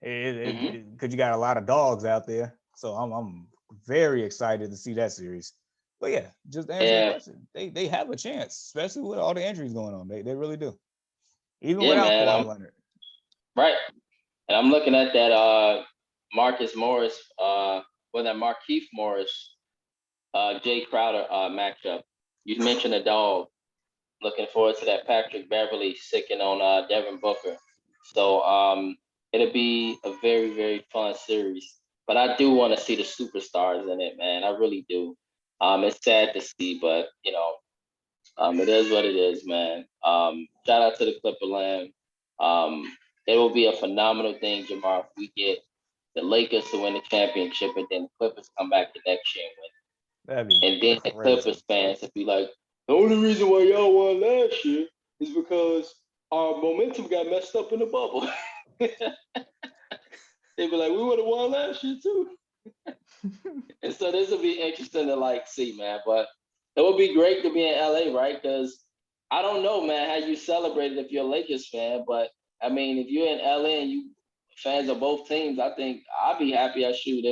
because you got a lot of dogs out there. So I'm very excited to see that series. But yeah, just to answer your question, they have a chance, especially with all the injuries going on. They really do. Even without Kawhi Leonard. Right. And I'm looking at that Marcus Morris, that Markieff Morris, Jay Crowder matchup. You mentioned a dog. Looking forward to that Patrick Beverly sicking on Devin Booker. So it'll be a very, very fun series. But I do want to see the superstars in it, man. I really do. It's sad to see, but it is what it is, man. Shout out to the Clipperland. It will be a phenomenal thing, Jamar, if we get the Lakers to win the championship and then the Clippers come back the next year and win. And then the Clippers fans will be like, the only reason why y'all won last year is because our momentum got messed up in the bubble. They'd be like, we would have won last year too. And so this will be interesting to see, man. But it would be great to be in LA, right? Because I don't know, man, how you celebrate it if you're a Lakers fan. But I mean, if you're in LA and you fans of both teams, I think I'd be happy as shoot.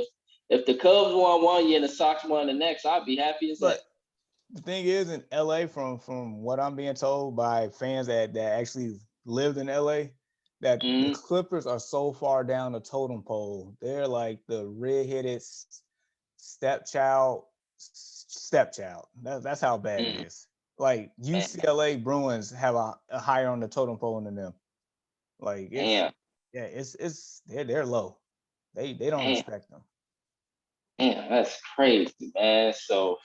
If the Cubs won one year and the Sox won the next, I'd be happy as that. The thing is, in LA, from what I'm being told by fans that actually lived in LA, that the Clippers are so far down the totem pole. They're like the red-headed stepchild. That's how bad it is. Like UCLA Bruins have a higher on the totem pole than them. Like they're low. They don't respect them. Yeah, that's crazy, man. So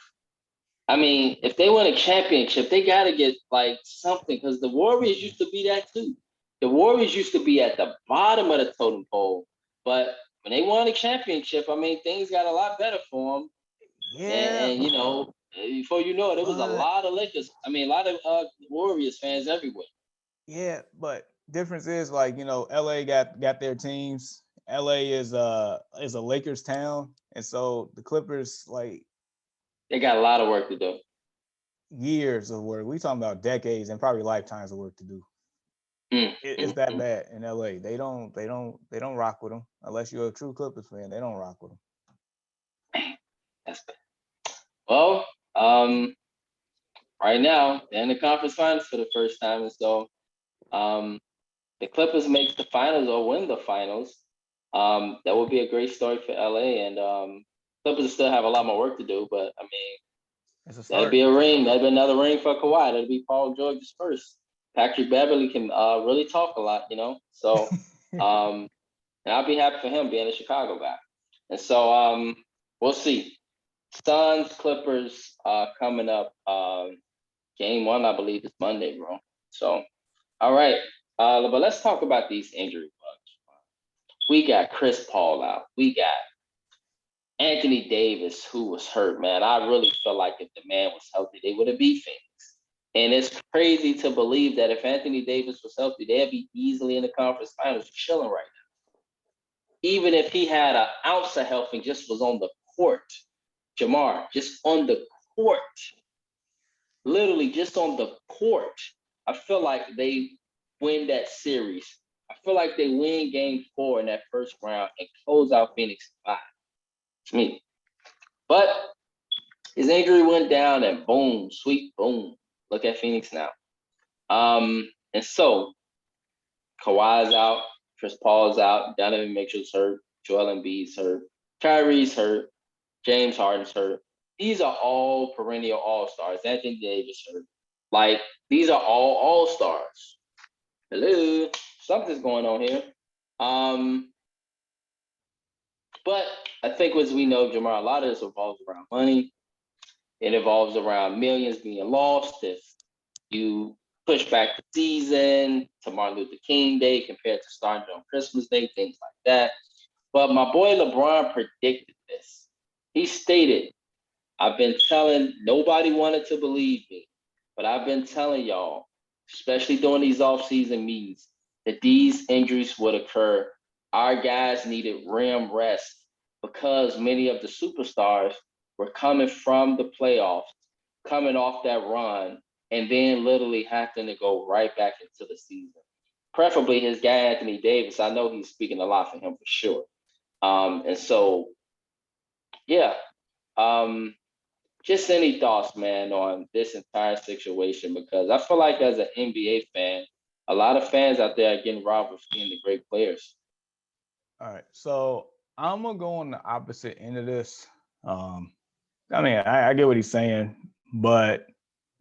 I mean, if they win a championship, they got to get something, because the Warriors used to be that too. The Warriors used to be at the bottom of the totem pole, but when they won a championship, I mean, things got a lot better for them. Yeah, and before you know it, was a lot of Lakers. I mean, a lot of Warriors fans everywhere. Yeah, but difference is LA got their teams. LA is a Lakers town, and so the Clippers they got a lot of work to do. Years of work. We talking about decades and probably lifetimes of work to do. It's that bad in LA. They don't rock with them unless you're a true Clippers fan. They don't rock with them. That's bad. Well, right now they're in the conference finals for the first time, and so the Clippers make the finals or win the finals. That would be a great story for LA, and Clippers still have a lot more work to do, but I mean, that'd be a ring. That'd be another ring for Kawhi. That'd be Paul George's first. Patrick Beverly can really talk a lot, So, and I'll be happy for him being a Chicago guy. And so, we'll see. Suns, Clippers coming up. Game one, I believe, is Monday, bro. So, all right. But let's talk about these injury bugs. We got Chris Paul out. We got Anthony Davis, who was hurt, man. I really feel like if the man was healthy, they would have beat Phoenix. And it's crazy to believe that if Anthony Davis was healthy, they'd be easily in the conference finals chilling right now. Even if he had an ounce of health and just was on the court, Jamar, just on the court, literally just on the court, I feel like they win that series. I feel like they win game 4 in that first round and close out Phoenix 5. To me. But his injury went down and boom, sweet boom. Look at Phoenix now. And so Kawhi's out, Chris Paul's out, Donovan Mitchell's hurt, Joel Embiid's hurt, Kyrie's hurt, James Harden's hurt. These are all perennial all-stars. Anthony Davis hurt. These are all all-stars. Hello, something's going on here. But I think, as we know, Jamar, a lot of this revolves around money. It evolves around millions being lost if you push back the season to Martin Luther King Day compared to starting on Christmas Day, things like that. But my boy LeBron predicted this. He stated, I've been telling, nobody wanted to believe me, but I've been telling y'all, especially during these off-season meetings, that these injuries would occur. Our guys needed rim rest because many of the superstars were coming from the playoffs, coming off that run, and then literally having to go right back into the season. Preferably his guy, Anthony Davis. I know he's speaking a lot for him for sure. And so, yeah. Just any thoughts, man, on this entire situation? Because I feel like as an NBA fan, a lot of fans out there are getting robbed of seeing the great players. All right, so I'm gonna go on the opposite end of this. I mean, I get what he's saying, but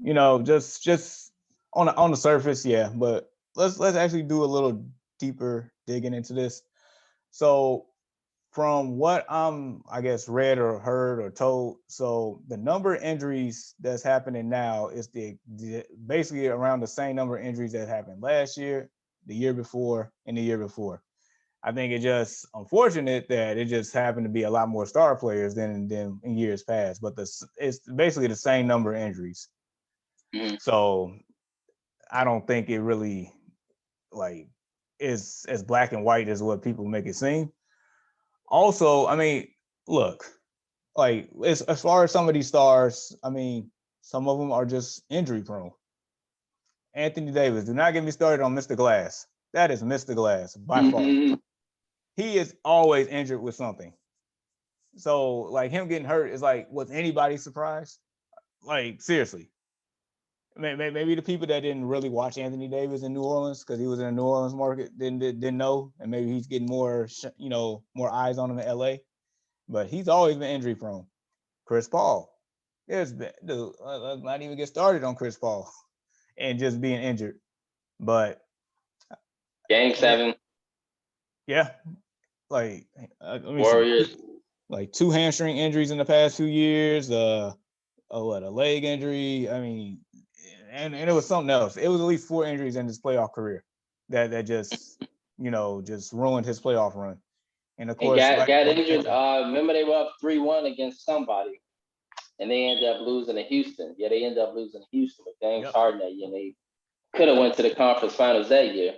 you know, just on the surface, yeah. But let's actually do a little deeper digging into this. So from what I guess read or heard or told, so the number of injuries that's happening now is basically around the same number of injuries that happened last year, the year before, and the year before. I think it's just unfortunate that it just happened to be a lot more star players than in years past, but it's basically the same number of injuries. Mm-hmm. So I don't think it really like is as black and white as what people make it seem. Also, I mean, look, like as far as some of these stars, I mean, some of them are just injury prone. Anthony Davis, do not get me started on Mr. Glass. That is Mr. Glass by far. He is always injured with something. So like him getting hurt is like, was anybody surprised? Like seriously. Maybe the people that didn't really watch Anthony Davis in New Orleans because he was in the New Orleans market didn't know, and maybe he's getting more more eyes on him in LA. But he's always been injury prone. Chris Paul, let's not even get started on Chris Paul and just being injured. But Game 7, yeah, like Warriors. Like 2 hamstring injuries in the past few years. A leg injury. I mean, and it was something else. It was at least 4 injuries in his playoff career that just just ruined his playoff run. And of course, got injured. Remember they were up 3-1 against somebody, and they ended up losing to Houston. Yeah, they ended up losing to Houston with James Harden that year. And they could have went to the conference finals that year.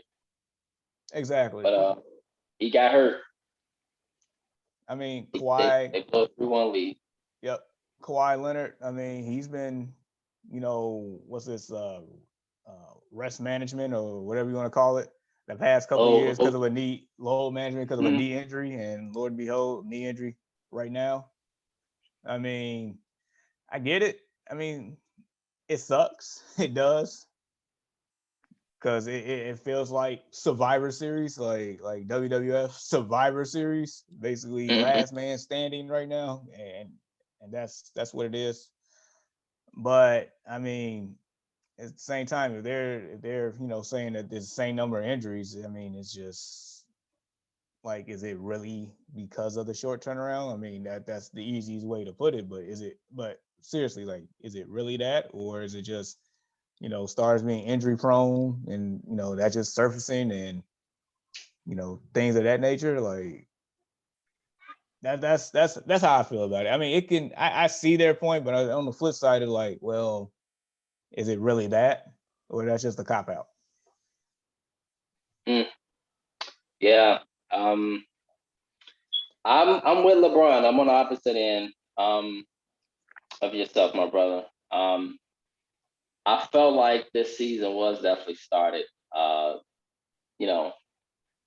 Exactly. But he got hurt. I mean, Kawhi. They blew 3-1 lead. Yep. Kawhi Leonard. I mean, he's been, what's this rest management or whatever you want to call it, the past couple of years because of a load management because of a knee injury, and Lord behold, knee injury right now. I mean, I get it. I mean, it sucks. It does. Because it feels like Survivor Series, like WWF Survivor Series, basically last man standing right now, and that's what it is. But I mean, at the same time, if they're saying that there's the same number of injuries, I mean, it's just like, is it really because of the short turnaround? I mean, that's the easiest way to put it, but is it? But seriously, like, is it really that, or is it just stars being injury prone and that just surfacing and things of that nature? Like that's how I feel about it. I mean, I see their point, but on the flip side, it's like, well, is it really that, or that's just a cop out? Yeah. I'm with LeBron. I'm on the opposite end of yourself, my brother. I felt like this season was definitely started,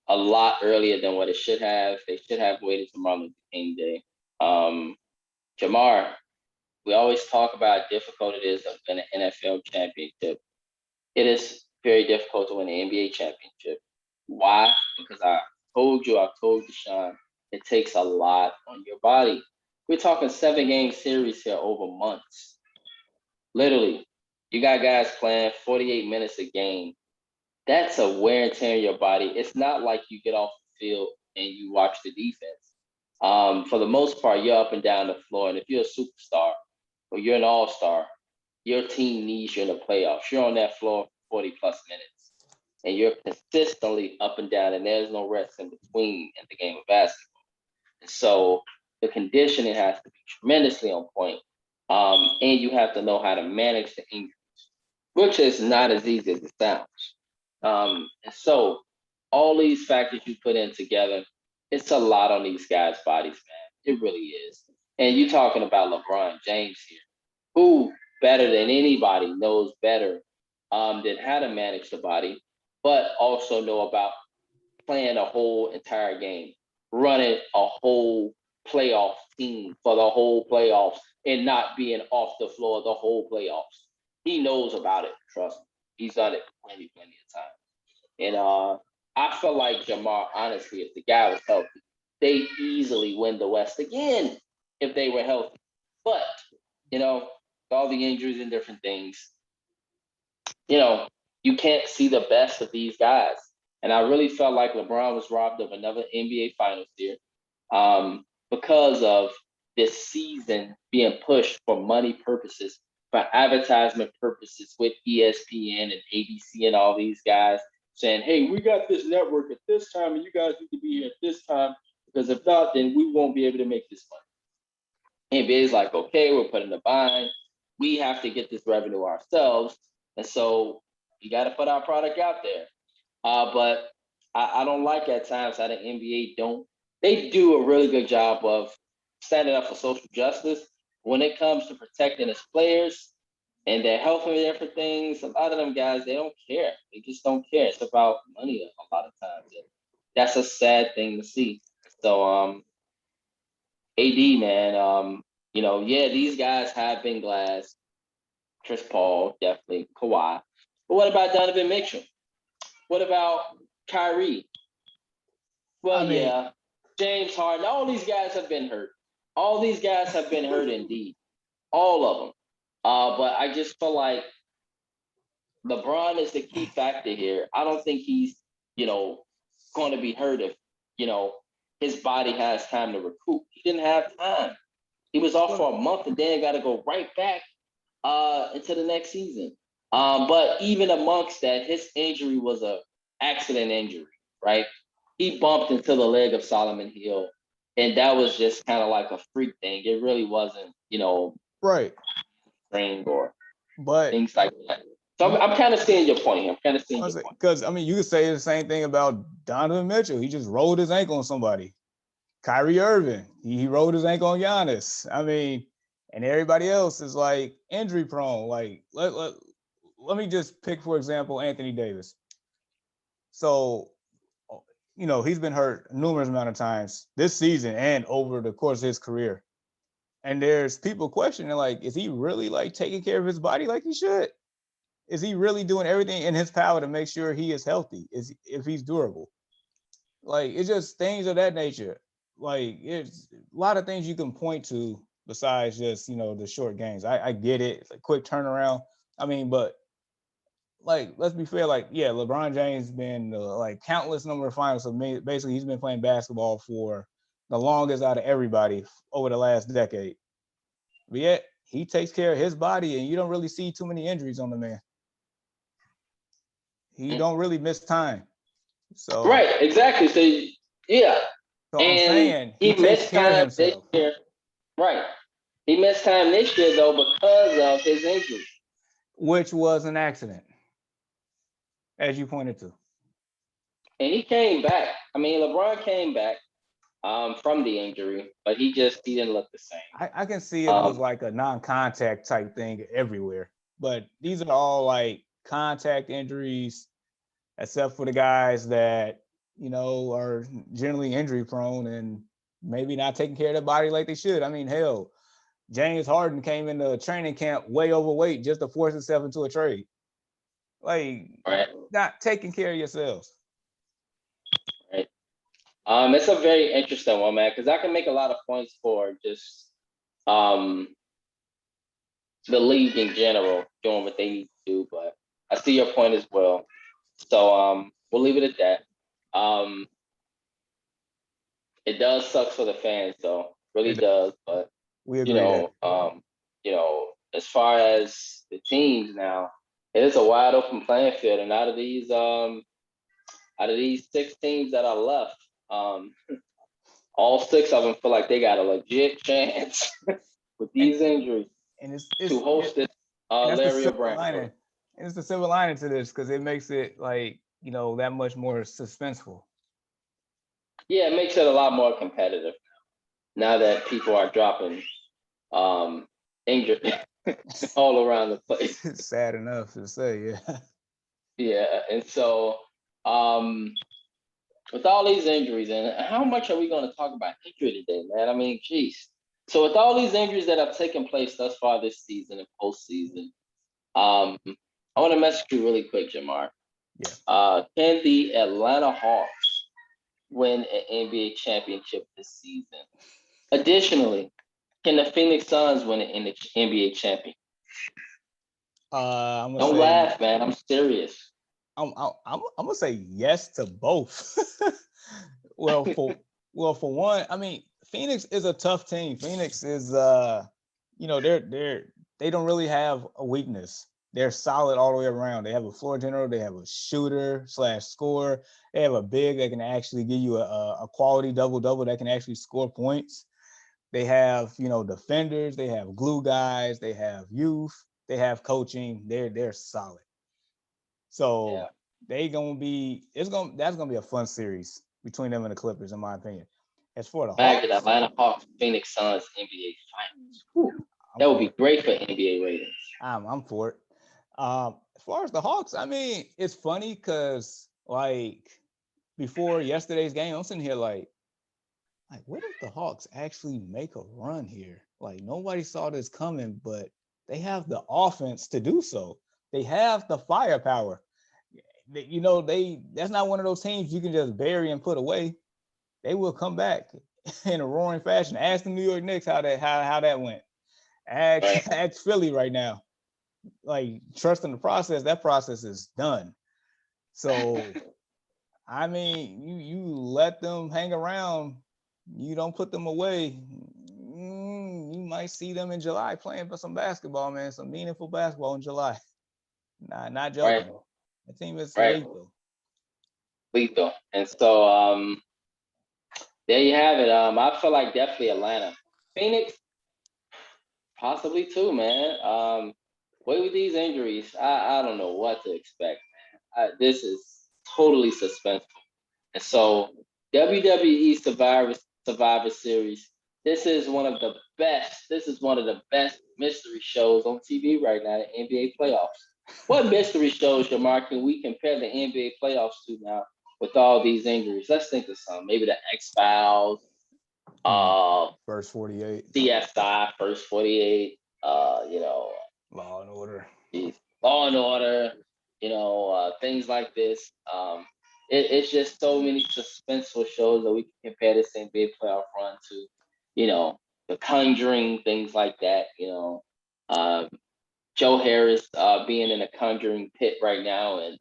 a lot earlier than what it should have. They should have waited till Martin Luther King Day. Jamar, we always talk about how difficult it is to win an NFL championship. It is very difficult to win an NBA championship. Why? Because I've told Deshaun, it takes a lot on your body. We're talking 7-game series here over months. Literally, you got guys playing 48 minutes a game. That's a wear and tear in your body. It's not like you get off the field and you watch the defense. For the most part, you're up and down the floor. And if you're a superstar or you're an all-star, your team needs you in the playoffs. You're on that floor 40 plus minutes, and you're consistently up and down, and there's no rest in between in the game of basketball. And so the conditioning has to be tremendously on point, and you have to know how to manage the injuries, which is not as easy as it sounds. And so all these factors you put in together, it's a lot on these guys' bodies, man. It really is. And you're talking about LeBron James here, who better than anybody knows better than how to manage the body, but also know about playing a whole entire game, running a whole playoff team for the whole playoffs and not being off the floor the whole playoffs. He knows about it, trust me. He's done it plenty of times. And I feel like Jamar, honestly, if the guy was healthy, they easily win the West again if they were healthy. But, all the injuries and different things, you can't see the best of these guys. And I really felt like LeBron was robbed of another NBA Finals here because of this season being pushed for money purposes, for advertisement purposes with ESPN and ABC and all these guys saying, hey, we got this network at this time and you guys need to be here at this time because if not, then we won't be able to make this money. NBA is like, okay, we're putting the bind. We have to get this revenue ourselves. And so you got to put our product out there. But I don't like at times how the NBA they do a really good job of standing up for social justice. When it comes to protecting its players and their health and different things, a lot of them guys, they don't care. They just don't care. It's about money a lot of times. And that's a sad thing to see. So, AD, man, yeah, these guys have been glass. Chris Paul, definitely, Kawhi. But what about Donovan Mitchell? What about Kyrie? Well, yeah, James Harden. All these guys have been hurt. All these guys have been hurt indeed. All of them. But I just feel like LeBron is the key factor here. I don't think he's, going to be hurt if, his body has time to recoup. He didn't have time. He was off for a month and then got to go right back into the next season. But even amongst that, his injury was a accident injury, right? He bumped into the leg of Solomon Hill, and that was just kind of like a freak thing. It really wasn't, right, strained or but things like that. So I'm kind of seeing your point here. I'm kind of seeing your point. Because you could say the same thing about Donovan Mitchell. He just rolled his ankle on somebody. Kyrie Irving, he rolled his ankle on Giannis. And everybody else is like injury prone. Like let me just pick, for example, Anthony Davis. So, he's been hurt numerous amount of times this season and over the course of his career. And there's people questioning, like, is he really like taking care of his body like he should? Is he really doing everything in his power to make sure he is healthy? If he's durable? Like, it's just things of that nature. Like, it's a lot of things you can point to besides just, the short games. I get it. It's a quick turnaround. But like, let's be fair. Like, yeah, LeBron James been like countless number of finals. So basically, he's been playing basketball for the longest out of everybody over the last decade. But yet, he takes care of his body, and you don't really see too many injuries on the man. He don't really miss time. So right, exactly. So yeah, so I'm saying he takes missed care of time himself. this year. Right, he missed time this year though because of his injury, which was an accident, as you pointed to. And he came back. LeBron came back from the injury, but he didn't look the same. I can see it was like a non-contact type thing everywhere, but these are all like contact injuries, except for the guys that are generally injury prone and maybe not taking care of their body like they should. Hell, James Harden came into training camp way overweight just to force himself into a trade. Like, right. Not taking care of yourselves. Right. It's a very interesting one, man, because I can make a lot of points for just the league in general doing what they need to do, but I see your point as well. So we'll leave it at that. It does suck for the fans, though, really does. But we agree. As far as the teams now, It is a wide open playing field, and out of these six teams that are left, all six of them feel like they got a legit chance with And these injuries and to host this and that's the Larry silver O'Brien lining. Trophy. And it's the silver lining to this because it makes it like, that much more suspenseful. Yeah, it makes it a lot more competitive now that people are dropping injured all around the place. It's sad enough to say, yeah. Yeah, and so with all these injuries, and how much are we going to talk about injury today, man? I mean, geez. So with all these injuries that have taken place thus far this season and postseason, I want to message you really quick, Jamar. Yeah. Can the Atlanta Hawks win an NBA championship this season? Additionally, can the Phoenix Suns win an NBA championship? I'm gonna Don't say laugh, man. I'm serious. I'm gonna say yes to both. well, for one, I mean, Phoenix is a tough team. Phoenix is they don't really have a weakness. They're solid all the way around. They have a floor general. They have a shooter / scorer. They have a big that can actually give you a quality double that can actually score points. They have defenders. They have glue guys. They have youth. They have coaching. They're solid. So Yeah. that's gonna be a fun series between them and the Clippers, in my opinion. As for the Imagine Hawks, Atlanta Hawks, Phoenix Suns, NBA Finals. Whew. That would be great for NBA ratings. I'm for it. As far as the Hawks, I mean, it's funny because like before yesterday's game, I'm sitting here like, what if the Hawks actually make a run here? Like nobody saw this coming, but they have the offense to do so. They have the firepower. That's not one of those teams you can just bury and put away. They will come back in a roaring fashion. Ask the New York Knicks how that went. Ask Philly right now. Like trust in the process. That process is done. So, I mean, you let them hang around. You don't put them away. You might see them in July playing for some basketball, man. Some meaningful basketball in July. Not joking. Right. The team is Right. lethal. And so there you have it. I feel like definitely Atlanta. Phoenix, possibly too, man. With these injuries, I don't know what to expect, man. This is totally suspenseful. And so WWE Survivor Series, this is one of the best. This is one of the best mystery shows on TV right now, the NBA playoffs. What mystery shows, Jamar, can we compare the NBA playoffs to now with all these injuries? Let's think of some. Maybe the X-Files, First 48. CSI, First 48, Law and Order. Law and Order, things like this. It's just so many suspenseful shows that we can compare this NBA playoff run to, The Conjuring, things like that. Joe Harris being in a Conjuring pit right now, and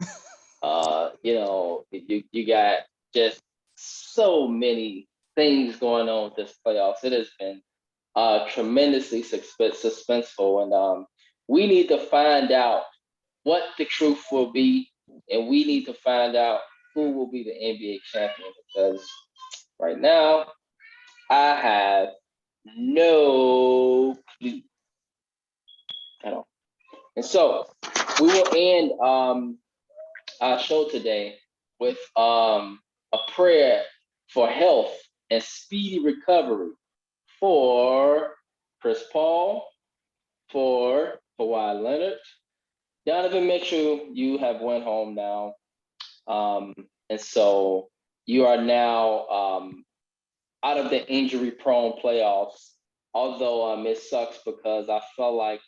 you got just so many things going on with this playoffs. It has been tremendously suspenseful, and we need to find out what the truth will be, and we need to find out who will be the NBA champion, because right now I have no clue at all. And so we will end our show today with a prayer for health and speedy recovery for Chris Paul, for Kawhi Leonard. Donovan Mitchell, you have went home now. And so you are now out of the injury-prone playoffs. Although it sucks because I felt like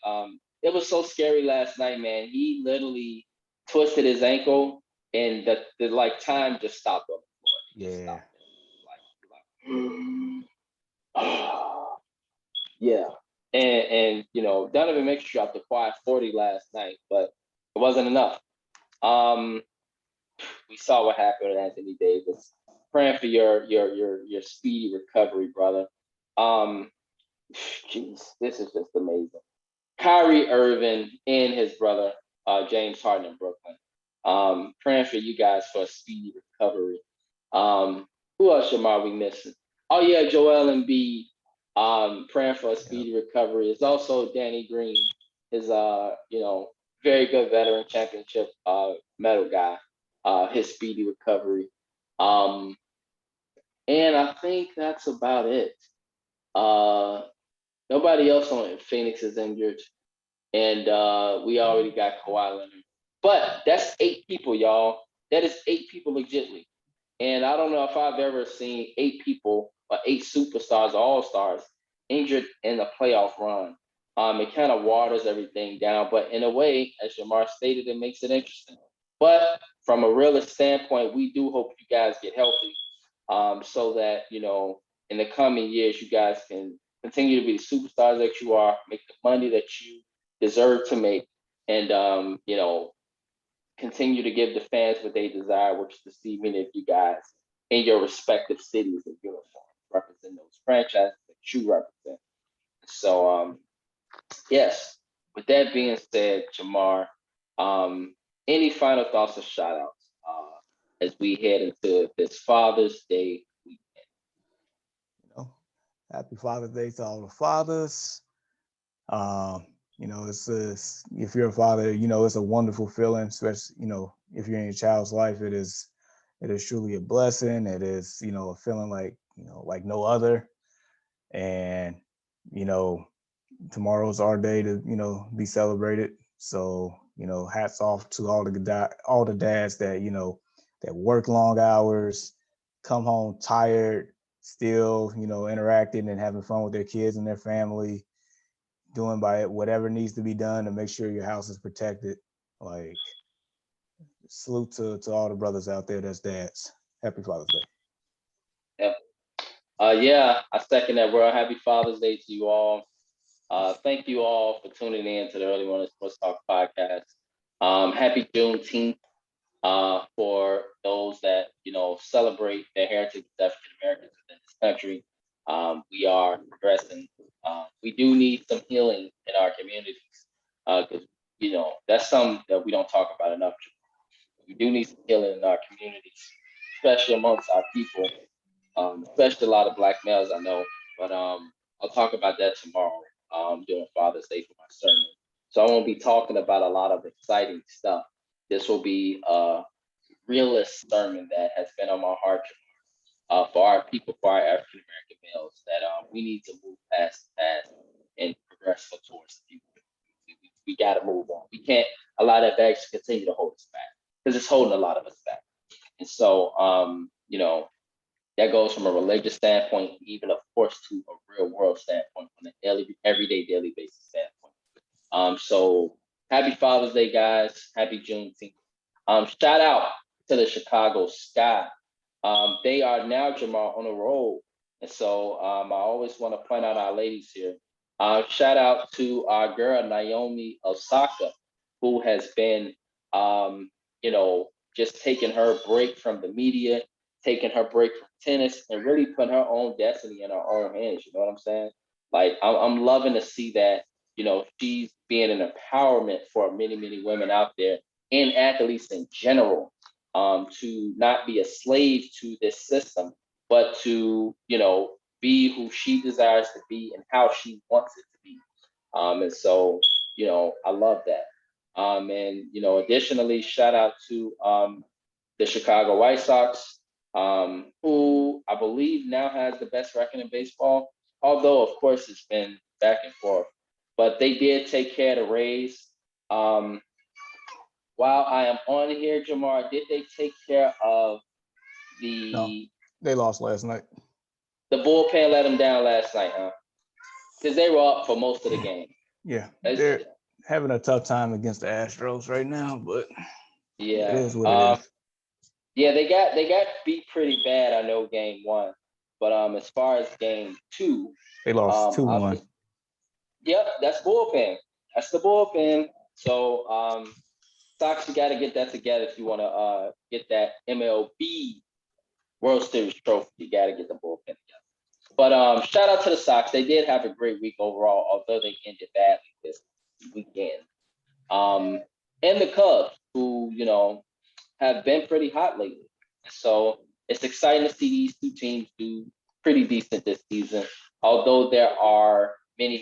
it was so scary last night, man. He literally twisted his ankle, and the like time just stopped him. Yeah. Yeah. And Donovan Mitchell dropped a quiet 40 last night, but it wasn't enough. We saw what happened with Anthony Davis. Praying for your speedy recovery, brother. Jeez, this is just amazing. Kyrie Irving and his brother James Harden in Brooklyn. Praying for you guys for a speedy recovery. Who else, Jamar, we missing? Oh yeah, Joel Embiid. Praying for a speedy recovery. It's also Danny Green, his very good veteran championship medal guy. His speedy recovery. Um, and I think that's about it. Nobody else on Phoenix is injured, and we already got Kawhi Leonard. But that's 8 people, y'all. That is 8 people legitly. And I don't know if I've ever seen 8 people or 8 superstars or all-stars injured in a playoff run. It kind of waters everything down, but in a way, as Jamar stated, it makes it interesting. But from a realist standpoint, we do hope you guys get healthy, so that in the coming years you guys can continue to be the superstars that you are, make the money that you deserve to make, and continue to give the fans what they desire, which is to see many of you guys in your respective cities in uniform, represent those franchises that you represent. So, yes, with that being said, Jamar, any final thoughts or shout outs as we head into this Father's Day weekend? Happy Father's Day to all the fathers. If you're a father, it's a wonderful feeling, especially, if you're in your child's life, it is truly a blessing. It is, a feeling like no other. And, tomorrow's our day to, be celebrated. So, hats off to all the dads that, that work long hours, come home tired, still, interacting and having fun with their kids and their family, doing by whatever needs to be done to make sure your house is protected. Like, salute to all the brothers out there that's dads. Happy Father's Day. Yeah, I second that, bro. Happy Father's Day to you all. Thank you all for tuning in to the Early Morning Sports Talk podcast. Happy Juneteenth for those that celebrate the heritage of African Americans within this country. We are progressing. We do need some healing in our communities because that's something that we don't talk about enough. We do need some healing in our communities, especially amongst our people, especially a lot of Black males I know. But I'll talk about that tomorrow during Father's Day for my sermon. So I won't be talking about a lot of exciting stuff. This will be a realist sermon that has been on my heart for our people, for our African American males, that we need to move past the past and progress towards the future. We got to move on. We can't allow that baggage to continue to hold us back because it's holding a lot of us back. And so, that goes from a religious standpoint, even of course to a real world standpoint, on an everyday, daily basis standpoint. So happy Father's Day, guys. Happy Juneteenth. Shout out to the Chicago Sky. They are now, Jamar, on a roll. And so I always want to point out our ladies here. Shout out to our girl, Naomi Osaka, who has been, just taking her break from the media, taking her break from tennis, and really putting her own destiny in her own hands. You know what I'm saying? Like, I'm loving to see that, she's being an empowerment for many, many women out there and athletes in general, to not be a slave to this system, but to, be who she desires to be and how she wants it to be. And so, I love that. And, additionally, shout out to the Chicago White Sox, who I believe now has the best record in baseball, although, of course, it's been back and forth. But they did take care of the Rays. While I am on here, Jamar, did they take care of No, they lost last night. The bullpen let them down last night, huh? Because they were up for most of the game. Yeah, they're having a tough time against the Astros right now, but yeah, it is what it is. Yeah, they got beat pretty bad. I know game 1, but as far as game 2, they lost 2-1. Yep, that's bullpen. That's the bullpen. So Sox, you got to get that together if you want to get that MLB World Series trophy. You got to get the bullpen together. But shout out to the Sox. They did have a great week overall, although they ended badly this weekend. and the Cubs, who, have been pretty hot lately. So it's exciting to see these two teams do pretty decent this season. Although there are many,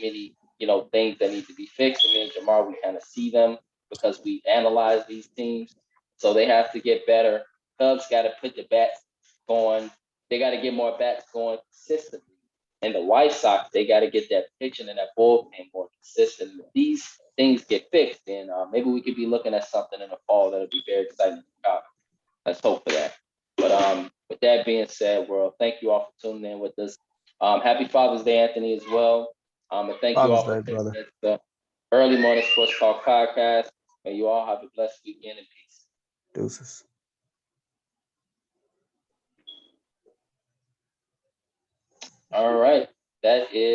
things that need to be fixed. And me and Jamar, we kind of see them because we analyze these teams. So they have to get better. Cubs got to put the bats going. They got to get more bats going consistently. And the White Sox, they got to get that pitching and that bullpen more consistent. If these things get fixed, then maybe we could be looking at something in the fall that'll be very exciting. Let's hope for that. But with that being said, world, thank you all for tuning in with us. Happy Father's Day, Anthony, as well. And thank you Father's all for Day, brother. the Early Morning Sports Talk podcast. May you all have a blessed weekend and peace. Deuces. All right. That is